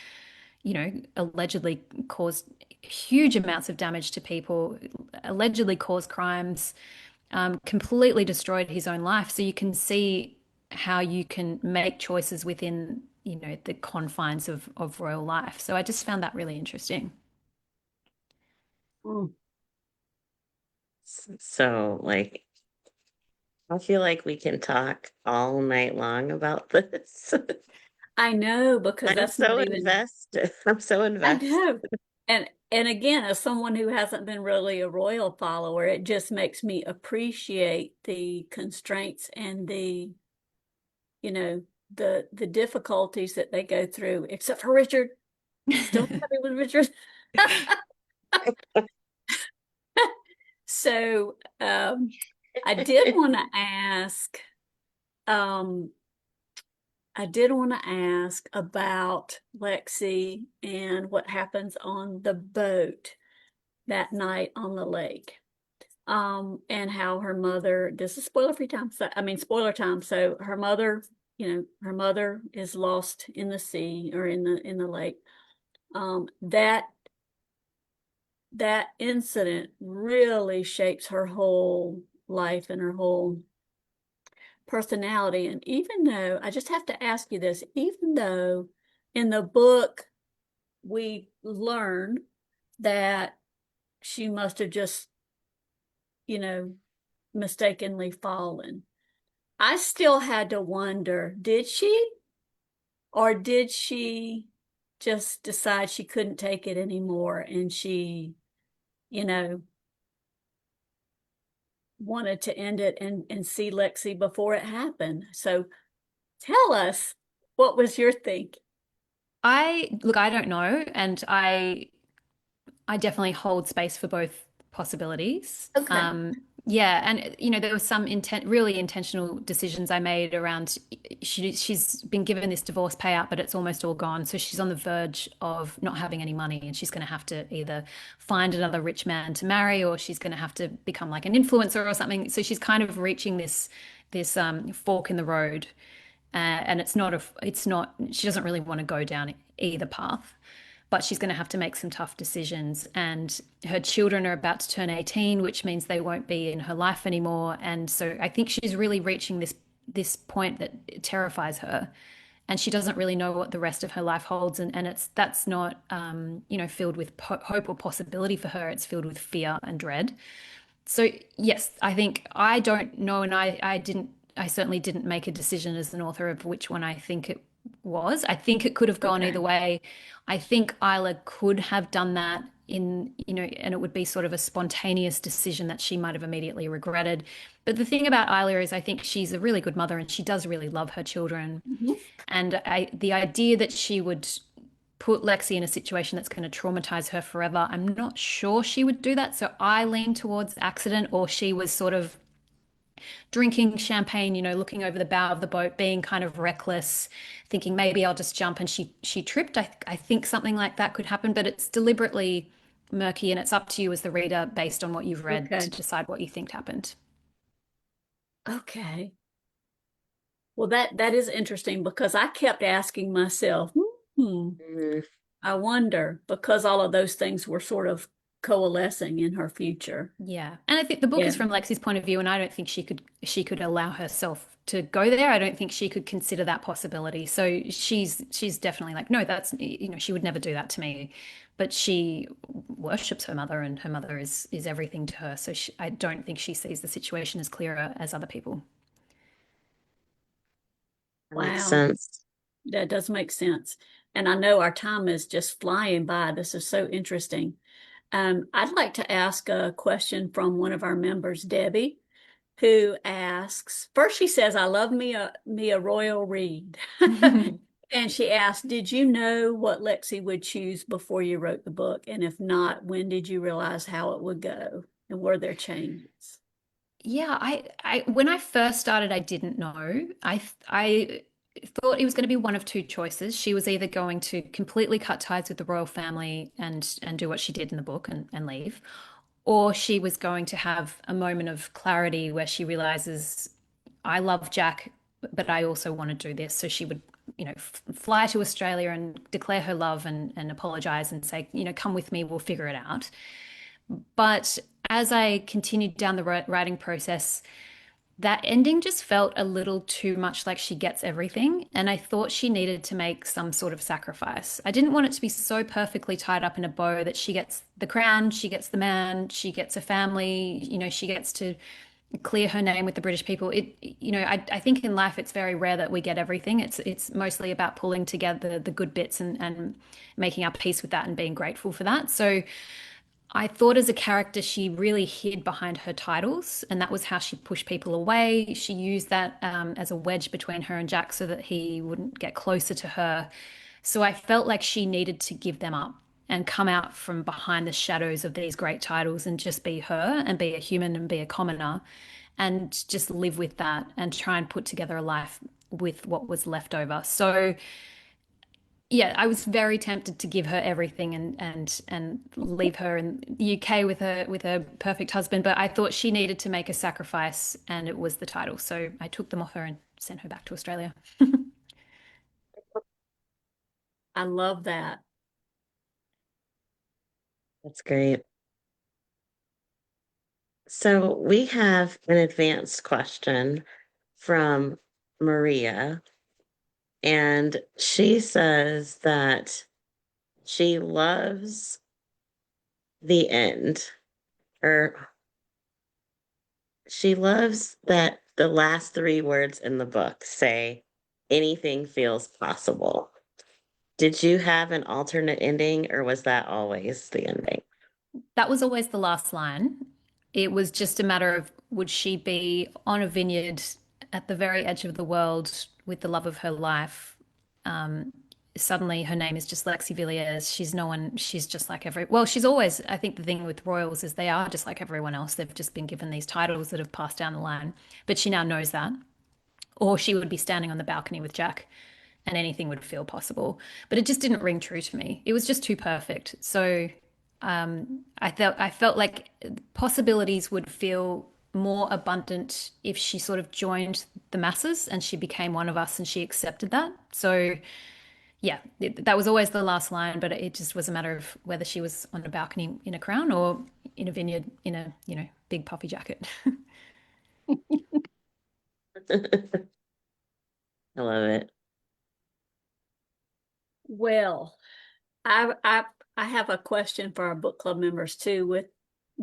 allegedly caused huge amounts of damage to people, allegedly caused crimes, completely destroyed his own life. So you can see how you can make choices within, the confines of royal life. So I just found that really interesting. Mm. So, like, I feel like we can talk all night long about this. I know because I'm that's so not even invested. I'm so I invested. know. And again, as someone who hasn't been really a royal follower, it just makes me appreciate the constraints and you know, the difficulties that they go through, except for Richard. Still happy with Richard. So I did want to ask, um, I did want to ask about Lexi and what happens on the boat that night on the lake. And how her mother, this is spoiler free time. So, I mean, spoiler time. So her mother, her mother is lost in the sea or in the lake. That incident really shapes her whole life and her whole personality. And even though, I just have to ask you this, even though in the book we learn that she must have just, you know, mistakenly fallen, I still had to wonder, did she? Or did she just decide she couldn't take it anymore and she, you know, wanted to end it and see Lexi before it happened? So tell us, what was your think? I don't know, and I definitely hold space for both possibilities. Okay. Yeah, and there were some really intentional decisions I made around. She's been given this divorce payout, but it's almost all gone. So she's on the verge of not having any money, and she's going to have to either find another rich man to marry, or she's going to have to become like an influencer or something. So she's kind of reaching this fork in the road. and it's not, she doesn't really want to go down either path, but she's going to have to make some tough decisions. And her children are about to turn 18, which means they won't be in her life anymore. And so I think she's really reaching this point that terrifies her, and she doesn't really know what the rest of her life holds. And that's not filled with hope or possibility for her. It's filled with fear and dread. So yes, I think I don't know, and I certainly didn't make a decision as an author of which one I think it was. I think it could have gone Okay. either way. I think Isla could have done that and it would be sort of a spontaneous decision that she might have immediately regretted. But the thing about Isla is I think she's a really good mother and she does really love her children. Mhm. And the idea that she would put Lexi in a situation that's going to traumatize her forever, I'm not sure she would do that. So I lean towards accident, or she was sort of drinking champagne, looking over the bow of the boat, being kind of reckless, thinking maybe I'll just jump, and she tripped. I think something like that could happen, but it's deliberately murky, and it's up to you as the reader, based on what you've read, to Okay. decide what you think happened. Okay. Well, that is interesting because I kept asking myself, hmm, Mm, I wonder, because all of those things were sort of coalescing in her future. Yeah. And I think the book Yeah. is from Lexi's point of view, and I don't think she could allow herself to go there. I don't think she could consider that possibility. So she's definitely like, no, she would never do that to me. But she worships her mother, and her mother is everything to her. So I don't think she sees the situation as clearer as other people. that makes Wow. sense. That does make sense. And I know our time is just flying by. This is so interesting. I'd like to ask a question from one of our members, Debbie, who asks, first she says, I love me a royal read. And she asked, did you know what Lexi would choose before you wrote the book? And if not, when did you realize how it would go? And were there changes? Yeah, I when I first started, I didn't know. I thought it was going to be one of two choices. She was either going to completely cut ties with the royal family and do what she did in the book and leave, or she was going to have a moment of clarity where she realizes, I love Jack, but I also want to do this. So she would, fly to Australia and declare her love and apologize and say, come with me, we'll figure it out. But as I continued down the writing process, that ending just felt a little too much like she gets everything. And I thought she needed to make some sort of sacrifice. I didn't want it to be so perfectly tied up in a bow that she gets the crown, she gets the man, she gets a family, she gets to clear her name with the British people. I think in life it's very rare that we get everything. It's mostly about pulling together the good bits and making our peace with that and being grateful for that. So I thought as a character, she really hid behind her titles, and that was how she pushed people away. She used that as a wedge between her and Jack so that he wouldn't get closer to her. So I felt like she needed to give them up and come out from behind the shadows of these great titles and just be her and be a human and be a commoner and just live with that and try and put together a life with what was left over. So yeah, I was very tempted to give her everything and leave her in the UK with her perfect husband, but I thought she needed to make a sacrifice, and it was the title. So I took them off her and sent her back to Australia. I love that. That's great. So we have an advanced question from Maria, and she says that she loves the end, or she loves that the last three words in the book say, anything feels possible. Did you have an alternate ending, or was that always the ending? That was always the last line. It was just a matter of, would she be on a vineyard at the very edge of the world with the love of her life? Suddenly her name is just Lexi Villiers. She's no one, she's just like well, she's always, I think the thing with royals is they are just like everyone else. They've just been given these titles that have passed down the line. But she now knows that. Or she would be standing on the balcony with Jack and anything would feel possible. But it just didn't ring true to me. It was just too perfect. So I felt like possibilities would feel more abundant if she sort of joined the masses, and she became one of us, and she accepted that. So yeah, that was always the last line, but it just was a matter of whether she was on a balcony in a crown or in a vineyard in a, big puffy jacket. I love it. Well, I have a question for our book club members too. With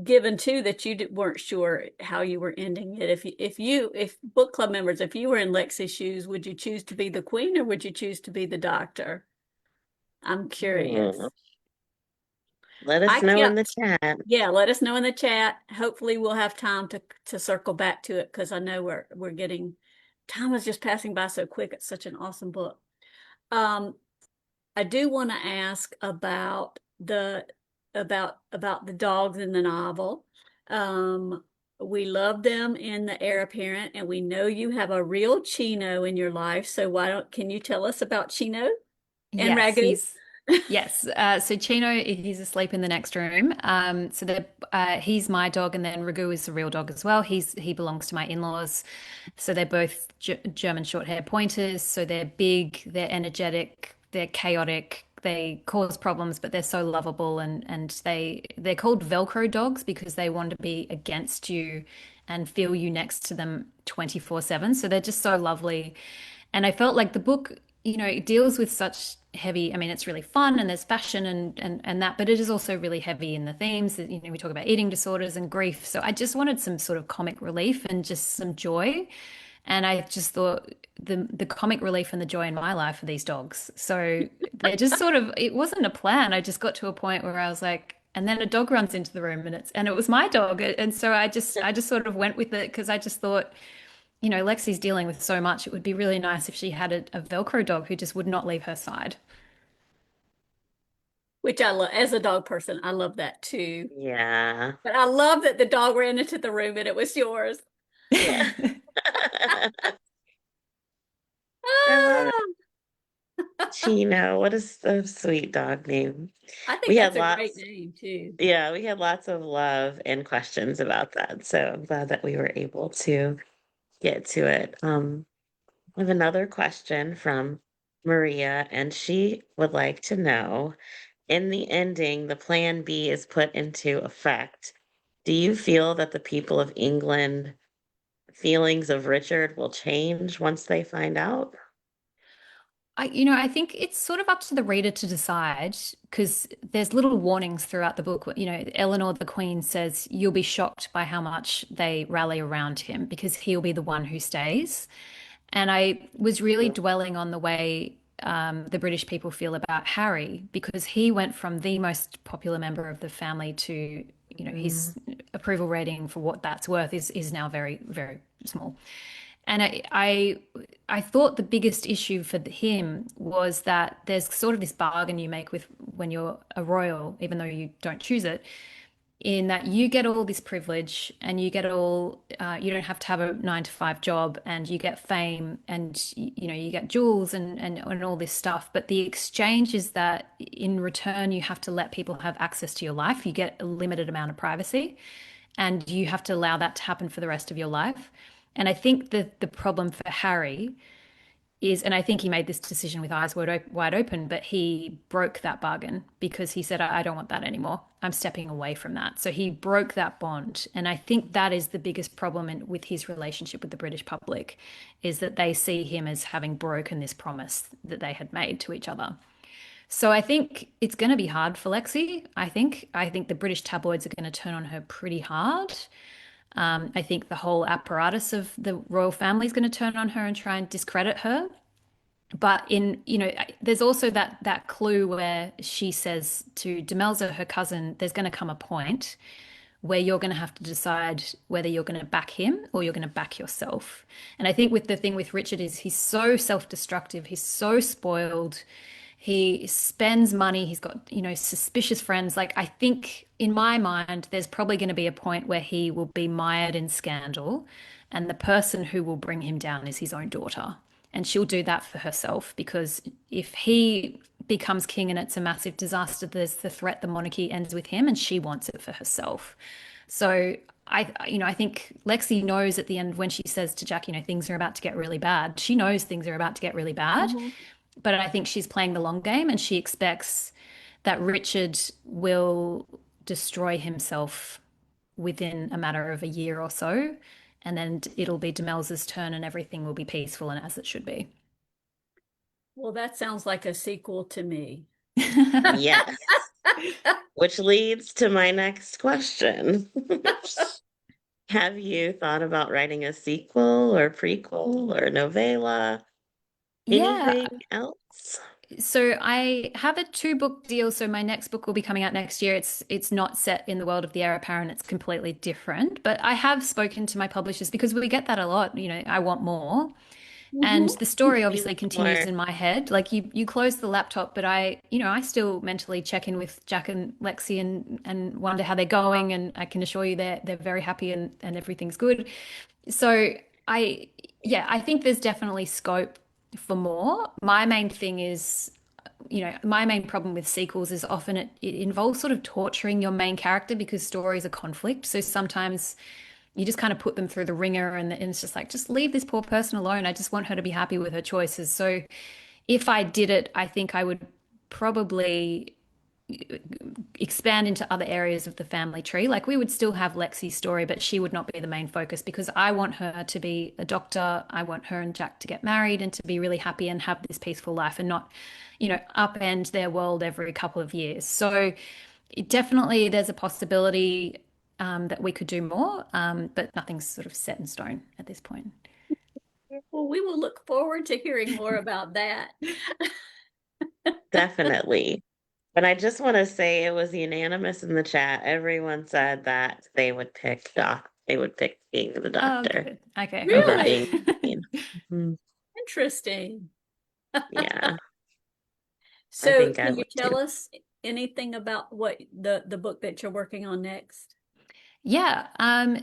given too that you weren't sure how you were ending it. If book club members, if you were in Lexi's shoes, would you choose to be the queen or would you choose to be the doctor? I'm curious. Hmm. Let I us know in the kept, chat. yeah, let us know in the chat. Hopefully we'll have time to circle back to it because I know we're getting time is just passing by so quick. It's such an awesome book. Um, I do want to ask about the dogs in the novel. Um, we love them in the Heir Apparent, and we know you have a real Chino in your life. So can you tell us about Chino and Yes, Ragu? yes. So Chino, he's asleep in the next room. He's my dog, and then Ragu is the real dog as well. He belongs to my in-laws. So they're both German short-haired pointers. So they're big, they're energetic, they're chaotic. They cause problems, but they're so lovable, and they're called Velcro dogs because they want to be against you and feel you next to them 24/7. So they're just so lovely. And I felt like the book, it deals with such heavy, I mean, it's really fun and there's fashion and that, but it is also really heavy in the themes that, we talk about eating disorders and grief. So I just wanted some sort of comic relief and just some joy. And I just thought the comic relief and the joy in my life are these dogs. So they're just sort of, it wasn't a plan. I just got to a point where I was like, and then a dog runs into the room and it was my dog. And so I just sort of went with it because I just thought, Lexi's dealing with so much. It would be really nice if she had a Velcro dog who just would not leave her side. Which I love as a dog person. I love that too. Yeah. But I love that the dog ran into the room and it was yours. Yeah. I love it. Ah, Chino, what is the sweet dog name? I think We had that's a great lots, name too. yeah, we had lots of love and questions about that. So I'm glad that we were able to get to it. I have another question from Maria, and she would like to know, in the ending, the plan B is put into effect. Do you feel that the people of England feelings of Richard will change once they find out? I think it's sort of up to the reader to decide because there's little warnings throughout the book. Eleanor, the Queen, says you'll be shocked by how much they rally around him because he'll be the one who stays. And I was really dwelling on the way the British people feel about Harry because he went from the most popular member of the family to, Mm, his approval rating for what that's worth is now very, very small. And I thought the biggest issue for him was that there's sort of this bargain you make with when you're a royal, even though you don't choose it, in that you get all this privilege and you get you don't have to have a 9 to 5 job and you get fame and you get jewels and all this stuff. But the exchange is that in return, you have to let people have access to your life. You get a limited amount of privacy and you have to allow that to happen for the rest of your life. And I think that the problem for Harry is, and I think he made this decision with eyes wide open, but he broke that bargain because he said, I don't want that anymore. I'm stepping away from that. So he broke that bond. And I think that is the biggest problem with his relationship with the British public is that they see him as having broken this promise that they had made to each other. So I think it's going to be hard for Lexi. I think the British tabloids are going to turn on her pretty hard. I think the whole apparatus of the royal family is going to turn on her and try and discredit her. But there's also that clue where she says to Demelza, her cousin, there's going to come a point where you're going to have to decide whether you're going to back him or you're going to back yourself. And I think with the thing with Richard is he's so self-destructive, he's so spoiled. He spends money, he's got, suspicious friends. Like I think in my mind there's probably going to be a point where he will be mired in scandal and the person who will bring him down is his own daughter. And she'll do that for herself because if he becomes king and it's a massive disaster, there's the threat the monarchy ends with him and she wants it for herself. So I think Lexi knows at the end when she says to Jack, things are about to get really bad. She knows things are about to get really bad, Mhm. but I think she's playing the long game and she expects that Richard will destroy himself within a matter of a year or so, and then it'll be Demels's turn and everything will be peaceful and as it should be. Well, that sounds like a sequel to me. Yes. Which leads to my next question. Have you thought about writing a sequel or prequel or novella? Yeah. Anything else? So I have a two-book deal. So my next book will be coming out next year. It's not set in the world of the heir apparent. It's completely different. But I have spoken to my publishers because we get that a lot. I want more. And Mhm. the story You obviously want continues more? in my head. Like you close the laptop, but I still mentally check in with Jack and Lexi and wonder how they're going. And I can assure you they're very happy and everything's good. So I yeah, I think there's definitely scope for more. My main thing is, my main problem with sequels is often it involves sort of torturing your main character because stories are conflict. So sometimes you just kind of put them through the ringer and it's just like, just leave this poor person alone. I just want her to be happy with her choices. So if I did it, I think I would probably expand into other areas of the family tree. Like we would still have Lexi's story, but she would not be the main focus because I want her to be a doctor. I want her and Jack to get married and to be really happy and have this peaceful life and not, upend their world every couple of years. So definitely there's a possibility that we could do more, but nothing's sort of set in stone at this point. Well, we will look forward to hearing more about that. Definitely. But I just want to say it was unanimous in the chat. Everyone said that they would pick being the Oh, doctor good. Okay. I'm over glad. being Really queen. Mhm. interesting. Yeah, I So, think I can you would too. tell us anything about what the book that you're working on next? Yeah,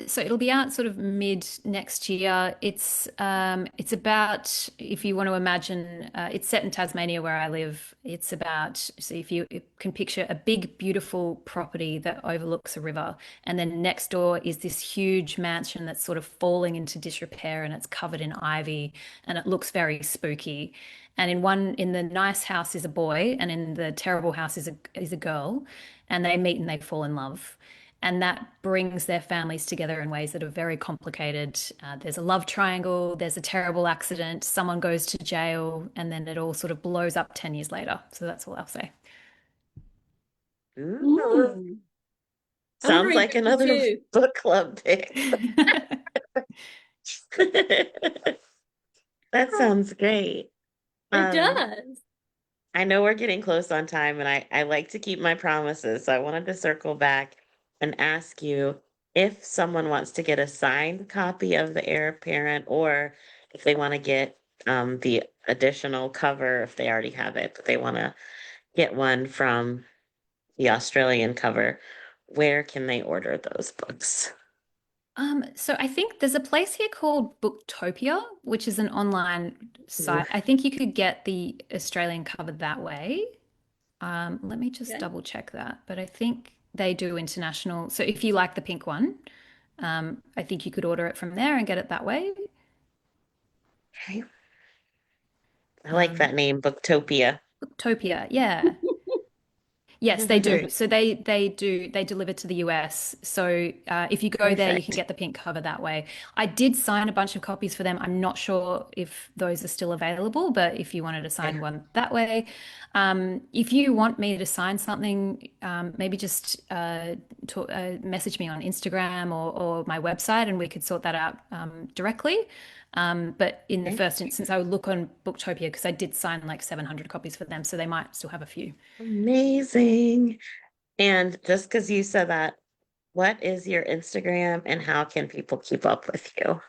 so it'll be out sort of mid next year. It's about, if you want to imagine, it's set in Tasmania where I live. It's about, so if you can picture a big, beautiful property that overlooks a river, and then next door is this huge mansion that's sort of falling into disrepair and it's covered in ivy and it looks very spooky. And in the nice house is a boy, and in the terrible house is a girl, and they meet and they fall in love. And that brings their families together in ways that are very complicated. There's a love triangle, there's a terrible accident, someone goes to jail, and then it all sort of blows up 10 years later. So that's all I'll say. Ooh, Mm, I'm gonna sounds read like that one another too. book club pick. That sounds great. It Um, does. I know we're getting close on time, and I like to keep my promises. So I wanted to circle back and ask you if someone wants to get a signed copy of the Heir Apparent, or if they want to get the additional cover if they already have it, but they want to get one from the Australian cover. Where can they order those books? So I think there's a place here called Booktopia, which is an online Ooh, site. I think you could get the Australian cover that way. Let me just Okay. double check that, but I think they do international. So if you like the pink one, I think you could order it from there and get it that way. okay. I like Um, that name, Booktopia. Booktopia, yeah. Yes, they do. So they deliver to the US. So if you go there, you can Perfect. get the pink cover that way. I did sign a bunch of copies for them. I'm not sure if those are still available, but if you wanted to sign one that way, if you want me to sign something, maybe just message me on Instagram or my website, and we could sort that out directly. But in the Okay. first instance, I would look on Booktopia because I did sign like 700 copies for them, so they might still have a few. Amazing. And just because you said that, what is your Instagram and how can people keep up with you?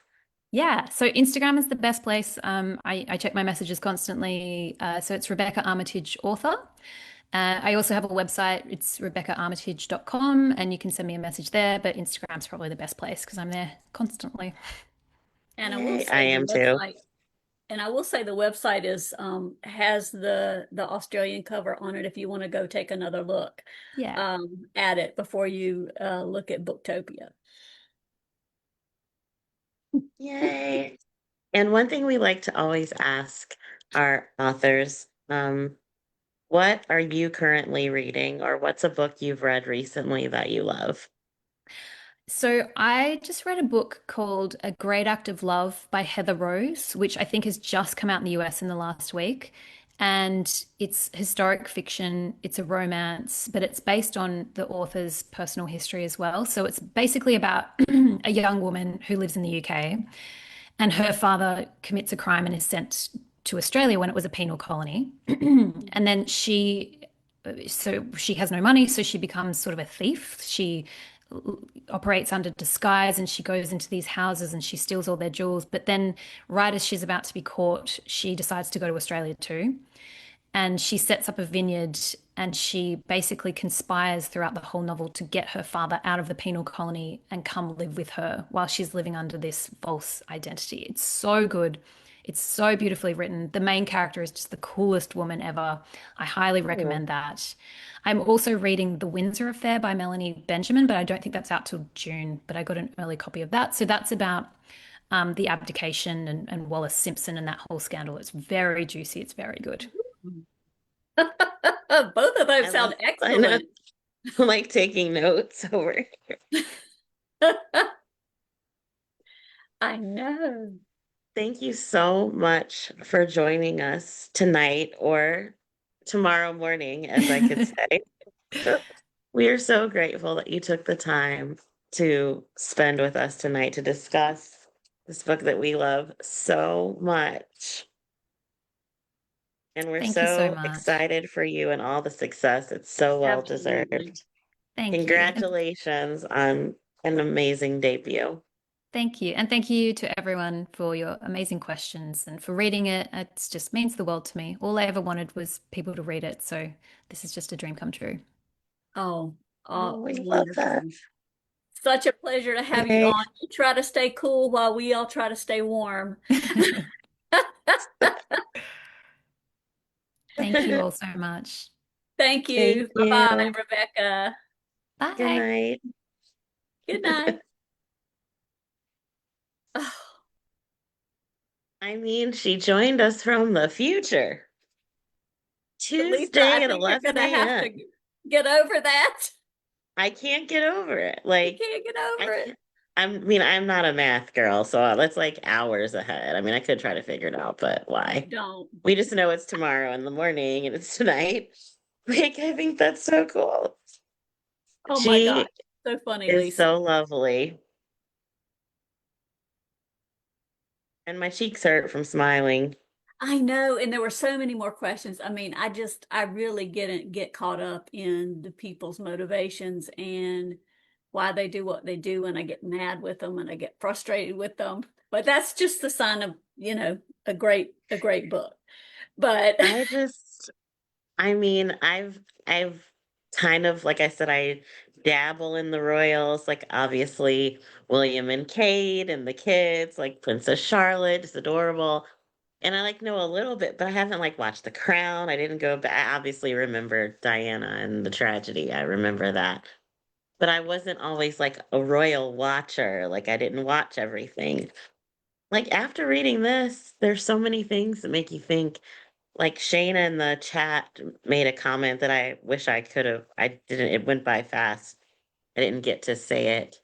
Yeah, so Instagram is the best place. I check my messages constantly. So it's Rebecca Armitage author. I also have a website. It's rebeccaarmitage.com, and you can send me a message there. But Instagram's probably the best place because I'm there constantly. And I will Yay, I say the am too. website, and I will say the website is has the Australian cover on it if you want to go take another look Yeah. at it before you look at Booktopia. Yay. And one thing we like to always ask our authors, what are you currently reading, or what's a book you've read recently that you love? So I just read a book called A Great Act of Love by Heather Rose, which I think has just come out in the US in the last week. And it's historic fiction, it's a romance, but it's based on the author's personal history as well. So it's basically about a young woman who lives in the UK, and her father commits a crime and is sent to Australia when it was a penal colony. And then she has no money, so she becomes sort of a thief. She operates under disguise and she goes into these houses and she steals all their jewels. But then, right as she's about to be caught, she decides to go to Australia too. And she sets up a vineyard and she basically conspires throughout the whole novel to get her father out of the penal colony and come live with her while she's living under this false identity. It's so good. It's so beautifully written. The main character is just the coolest woman ever. I highly Oh, recommend that. I'm also reading The Windsor Affair by Melanie Benjamin, but I don't think that's out till June. But I got an early copy of that. So that's about the abdication and Wallace Simpson and that whole scandal. It's very juicy. It's very good. Both of those sound I know, excellent. I'm like taking notes over. I know. Thank you so much for joining us tonight or tomorrow morning, as I could say. We are so grateful that you took the time to spend with us tonight to discuss this book that we love so much. And we're Thank you so so much. excited for you and all the success. It's so well Absolutely. deserved. Thank you. And Congratulations on an amazing debut. thank you. And thank you to everyone for your amazing questions and for reading it. It just means the world to me. All I ever wanted was people to read it. So this is just a dream come true. Oh, Oh, oh, we love that. wonderful. Such a pleasure to have you Yay. on. You try to stay cool while we all try to stay warm. Thank you all so much. Thank Thank you. Bye-bye, you. Rebecca. Good Bye. night. Good night. Oh, I mean, she joined us from the future. Lisa, I Tuesday at think you're 11 gonna have a.m. to get over that. I can't get over it. You Like, can't get I over it. can't. I'm not a math girl, so that's like hours ahead. I mean, I could try to figure it out, but why? Don't. We just know it's tomorrow in the morning and it's tonight. Like, I think that's so cool. Oh my God. She So funny, is Lisa. so lovely. And my cheeks hurt from smiling. I know, and there were so many more questions. I mean, I really get caught up in the people's motivations and why they do what they do, and I get mad with them and I get frustrated with them. But that's just the sign of, a great book. But I just, I mean, I've kind of, like I said, I dabble in the royals, like obviously William and Kate and the kids, like Princess Charlotte is adorable. And I like know a little bit, but I haven't like watched The Crown. I didn't go back. I obviously remember Diana and the tragedy. I remember that. But I wasn't always like a royal watcher. Like I didn't watch everything. Like after reading this, there's so many things that make you think. Like Shayna in the chat made a comment that I wish I could have. I didn't. It went by fast. I didn't get to say it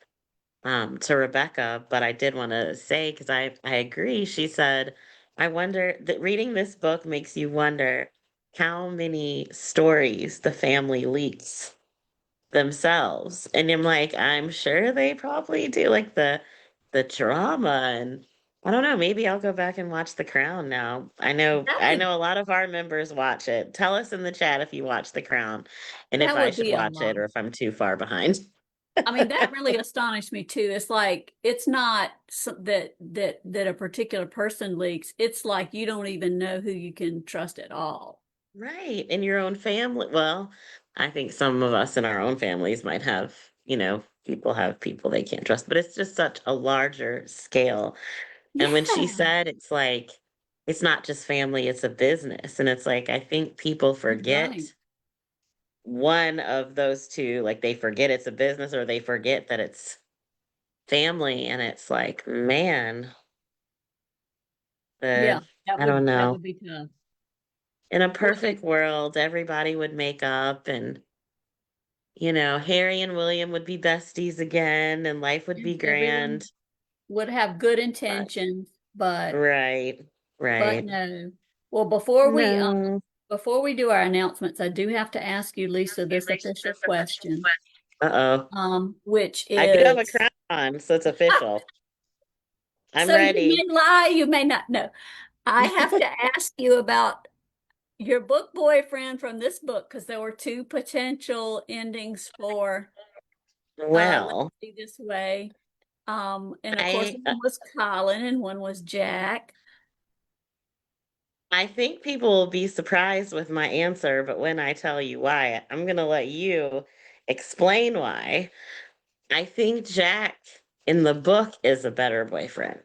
to Rebecca, but I did want to say because I agree. She said, "I wonder that reading this book makes you wonder how many stories the family leaks themselves." And I'm like, I'm sure they probably do, like the drama and. I don't know. Maybe I'll go back and watch The Crown now. that I would know a lot of our members watch it. Tell us in the chat if you watch The Crown and if that I would should be a watch it lot. or if I'm too far behind. I mean, that really astonished me too. It's like it's not that a particular person leaks. It's like you don't even know who you can trust at all. Right. In your own family. Well, I think some of us in our own families might have, people have people they can't trust, but it's just such a larger scale. And when she Yeah, said it's like, it's not just family, it's a business. And it's like, I think people you're forget right. one of those two, like they forget it's a business or they forget that it's family. And it's like, man. Yeah, I don't that know. would be tough. In a Well, perfect world, everybody would make up and, Harry and William would be besties again and life would be and everyone grand. would have good But, intentions, but right, right. no. Well, No. before we do our announcements, I do have to ask you, Lisa, this official question, Uh-oh. which I do have a is, crown on, so it's official. I'm so you ready. may lie, you may not know. I have to ask you about your book boyfriend from this book because there were two potential endings for Let's Well, See This Way. And of course, I one was Colin and one was Jack. I think people will be surprised with my answer, but when I tell you why, I'm gonna let you explain why. I think Jack in the book is a better boyfriend.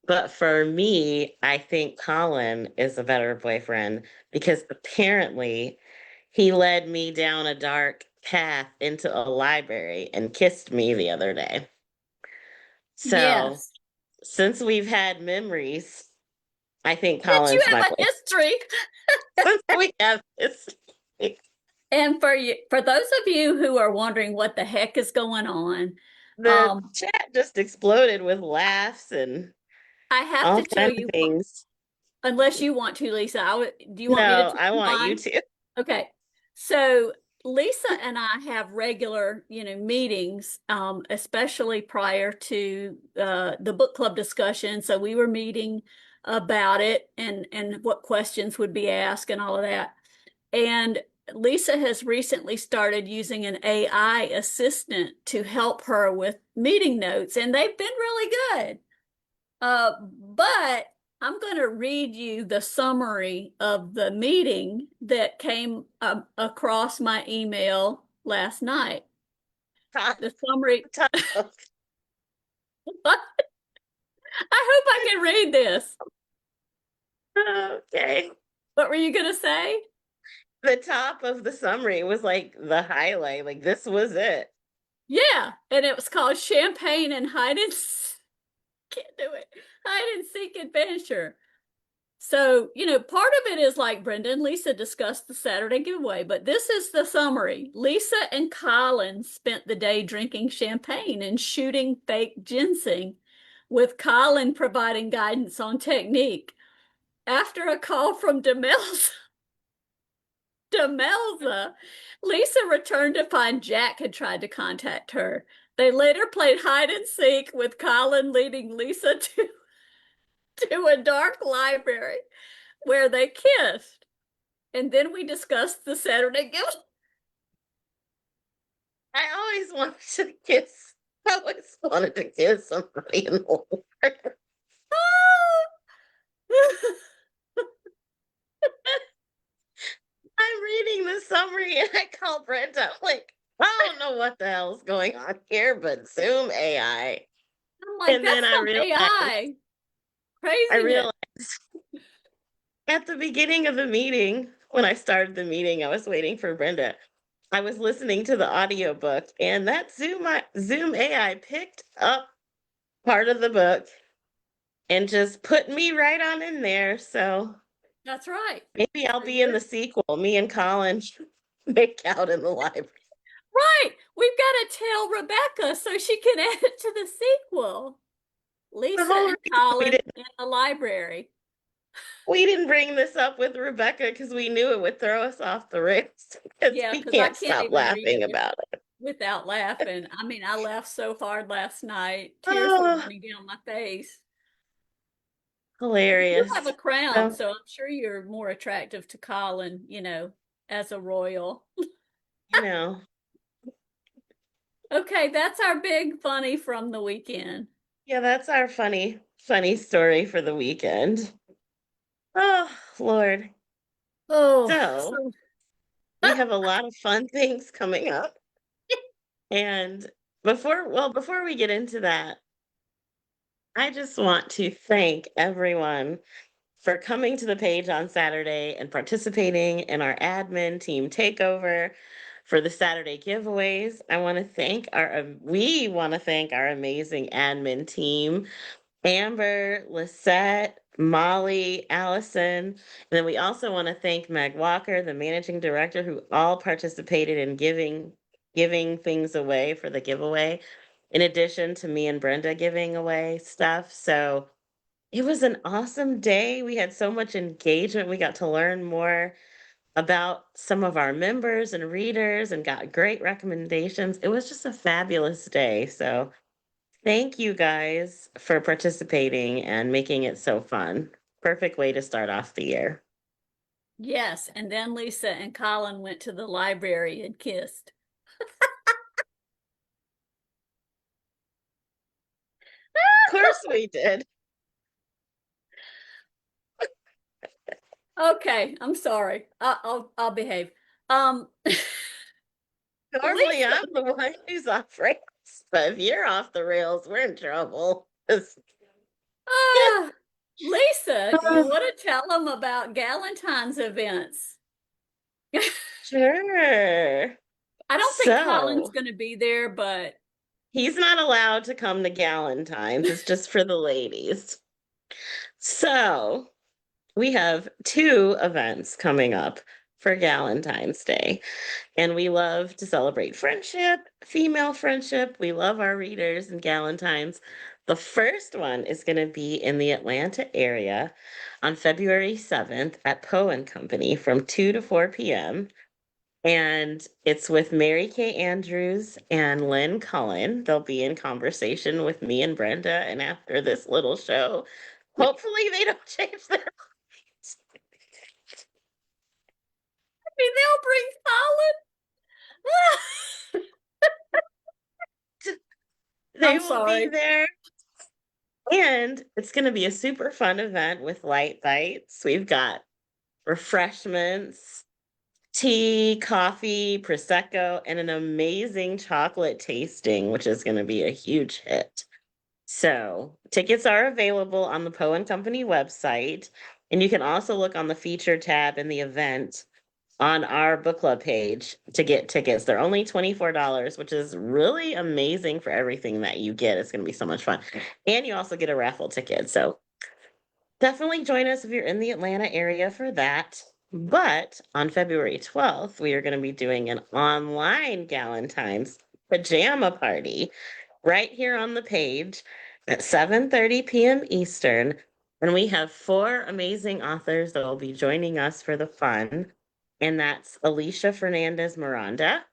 But for me, I think Colin is a better boyfriend because apparently he led me down a dark path into a library and kissed me the other day. So, Yes. since we've had memories, I think Did you Colin's my have a boyfriend. history? Since we have this, And for those of you who are wondering what the heck is going on, the chat just exploded with laughs and I have all to tell kinds of you, things. unless you want to, Lisa, do you want me to No, tell I you want you why? to. Okay. So Lisa and I have regular, meetings, especially prior to the book club discussion. So we were meeting about it and what questions would be asked and all of that. And Lisa has recently started using an AI assistant to help her with meeting notes, and they've been really good. But I'm going to read you the summary of the meeting that came across my email last night. The summary, I hope I can read this. Okay. What were you going to say? The top of the summary was like the highlight. Like this was it. Yeah, and it was called Champagne and Hide and can't do it. Hide and Seek Adventure. So, part of it is like Brenda and Lisa discussed the Saturday giveaway, but this is the summary. Lisa and Colin spent the day drinking champagne and shooting fake ginseng, with Colin providing guidance on technique. After a call from Demelza, Lisa returned to find Jack had tried to contact her. They later played hide and seek with Colin leading Lisa to a dark library where they kissed. And then we discussed the Saturday gift. I always wanted to kiss. I always wanted to kiss somebody in the water. I'm reading the summary and I call Brenda. I'm like, I don't know what the hell's going on here, but Zoom AI. I'm like, And that's then some AI I craziness. realized at the beginning of the meeting, when I started the meeting, I was waiting for Brenda. I was listening to the audiobook and that Zoom AI picked up part of the book and just put me right on in there. So That's right. maybe I'll So be in the you're sequel. Me and Colin make out in the library. right. We've got to tell Rebecca so she can add it to the sequel. The Lisa whole and reason Colin in the library. we didn't bring this up with Rebecca because we knew it would throw us off the rails because Yeah, we because I can't can't stop even read laughing it about it. without laughing. I mean, I laughed so hard last night, tears were Oh, running down my face. You have hilarious. a crown, So, so I'm sure you're more attractive to Colin, as a royal. you know, Okay, that's our big funny from the weekend. yeah, that's our funny story for the weekend. Oh, Lord. Oh, So so we have a lot of fun things coming up. And before we get into that, I just want to thank everyone for coming to the page on Saturday and participating in our admin team takeover for the Saturday giveaways. We want to thank our amazing admin team, Amber, Lisette, Molly, Allison. And then we also want to thank Meg Walker, the managing director, who all participated in giving things away for the giveaway, in addition to me and Brenda giving away stuff. So it was an awesome day. We had so much engagement. We got to learn more about some of our members and readers and got great recommendations. It was just a fabulous day. So thank you guys for participating and making it so fun. Perfect way to start off the year. Yes, and then Lisa and Colin went to the library and kissed. Of course we did. Okay, I'm sorry. I'll behave. Um, Normally Lisa, I'm the one who's off rails, but if you're off the rails, we're in trouble. ah, Lisa, do you want to tell them about Galentine's events? Sure. I don't think Colin's So going to be there, but he's not allowed to come to Galentine's. It's just for the ladies. So we have two events coming up for Galentine's Day. And we love to celebrate friendship, female friendship. We love our readers and Galentine's. The first one is going to be in the Atlanta area on February 7th at Poe and Company from 2 to 4 p.m. And it's with Mary Kay Andrews and Lynn Cullen. They'll be in conversation with me and Brenda. And after this little show, hopefully they don't change their minds. I mean, they'll bring Colin. They I'm will be sorry. there. And it's going to be a super fun event with light bites. We've got refreshments, tea, coffee, prosecco, and an amazing chocolate tasting, which is going to be a huge hit. So, tickets are available on the Poe and Company website, and you can also look on the feature tab in the event on our book club page to get tickets. They're only $24, which is really amazing for everything that you get. It's going to be so much fun. And you also get a raffle ticket. So definitely join us if you're in the Atlanta area for that. But on February 12th, we are going to be doing an online Galentine's pajama party right here on the page at 7:30 p.m. Eastern. And we have four amazing authors that will be joining us for the fun. And that's Alicia Fernandez Miranda,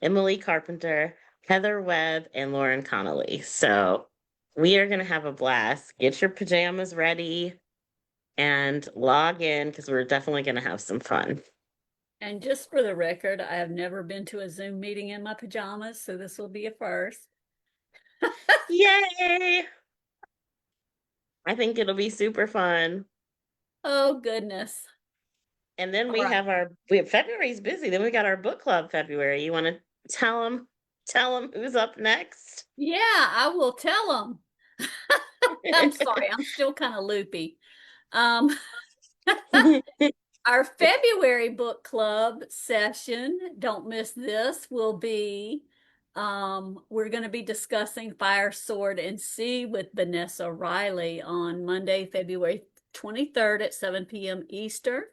Emily Carpenter, Heather Webb, and Lauren Connolly. So we are going to have a blast. Get your pajamas ready and log in because we're definitely going to have some fun. And just for the record, I have never been to a Zoom meeting in my pajamas, so this will be a first. Yay! I think it'll be super fun. Oh, goodness. And then All we right. have February's busy. Then we got our book club February. You want to tell them who's up next? Yeah, I will tell them. I'm sorry, I'm still kind of loopy. Um, our February book club session, don't miss this, will be we're going to be discussing Fire, Sword, and Sea with Vanessa Riley on Monday, February 23rd at 7 p.m. Eastern.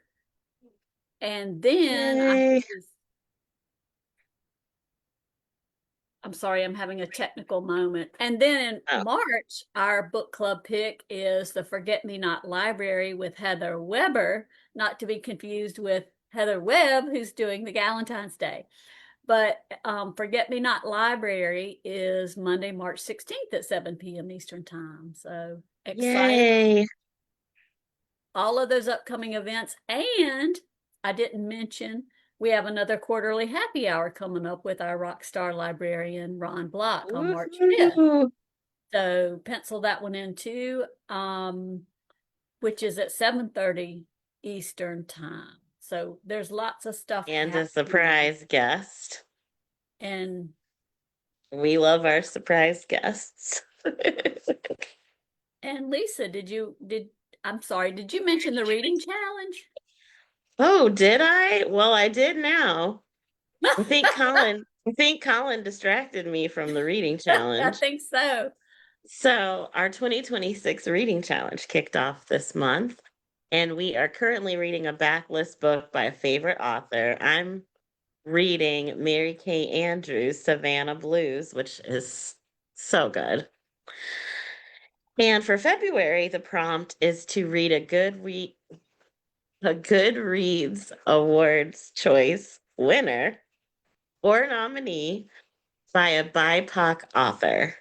And then Yay. I'm sorry, I'm having a technical moment. And then in Oh, March, our book club pick is the Forget Me Not Library with Heather Weber, not to be confused with Heather Webb, who's doing the Galentine's Day. But Forget Me Not Library is Monday, March 16th at 7 p.m. Eastern Time. So excited. yay. All of those upcoming events. And I didn't mention we have another quarterly happy hour coming up with our rock star librarian, Ron Block, on March 5th. Woohoo. So pencil that one in too, which is at 7:30 Eastern Time. So there's lots of stuff And a happening. surprise guest. And We love our surprise guests. Lisa, I'm sorry, did you mention the reading challenge? Oh, did I? Well, I did now. I think Colin distracted me from the reading I challenge. think so. So, our 2026 reading challenge kicked off this month, and we are currently reading a backlist book by a favorite author. I'm reading Mary Kay Andrews' Savannah Blues, which is so good. And for February, the prompt is to read a Goodreads Awards Choice winner or nominee by a BIPOC author.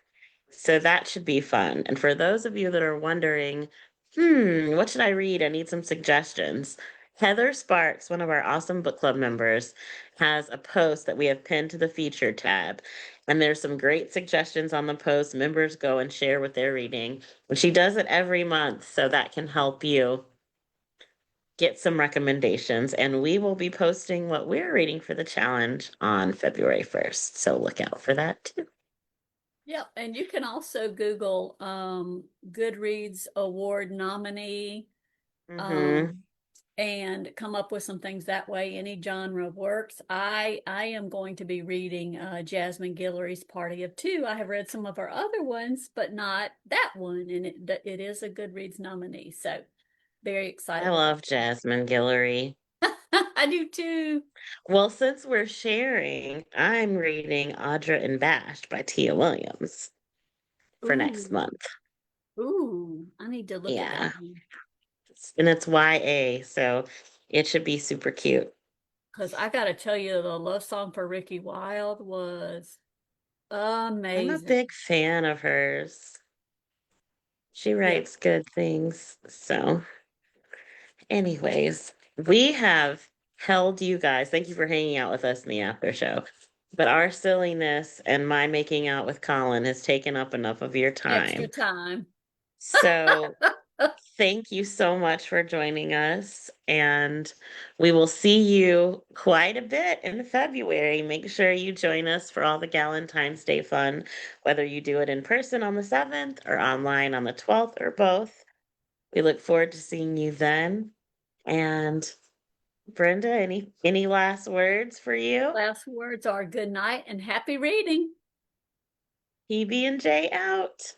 So that should be fun. And for those of you that are wondering, what should I read? I need some suggestions. Heather Sparks, one of our awesome book club members, has a post that we have pinned to the feature tab. And there's some great suggestions on the post. Members go and share what they're reading. And she does it every month, so that can help you get some recommendations. And we will be posting what we're reading for the challenge on February 1st. So look out for that too. Yep, and you can also Google Goodreads award nominee Mm-hmm. um, and come up with some things that way. Any genre works. I am going to be reading Jasmine Guillory's Party of Two. I have read some of her other ones, but not that one, and it is a Goodreads nominee. So very I excited about love Jasmine Guillory. that. I do too. Well, since we're sharing, I'm reading Audra and Bashed by Tia Williams for next Ooh, month. ooh, I need to look at that Yeah. one And it's YA, so it should be super cute. because I got to tell you, the love song for Ricky Wilde was I'm a amazing. big fan of hers. She Yeah. writes good things. So, anyways, we have held you guys. Thank you for hanging out with us in the after show. But our silliness and my making out with Colin has taken up enough of your Extra time. time. So, thank you so much for joining us. And we will see you quite a bit in February. Make sure you join us for all the Galentine's Day fun, whether you do it in person on the 7th or online on the 12th or both. We look forward to seeing you then. And Brenda, any last words for you? Last words are good night and happy reading. PB and J out.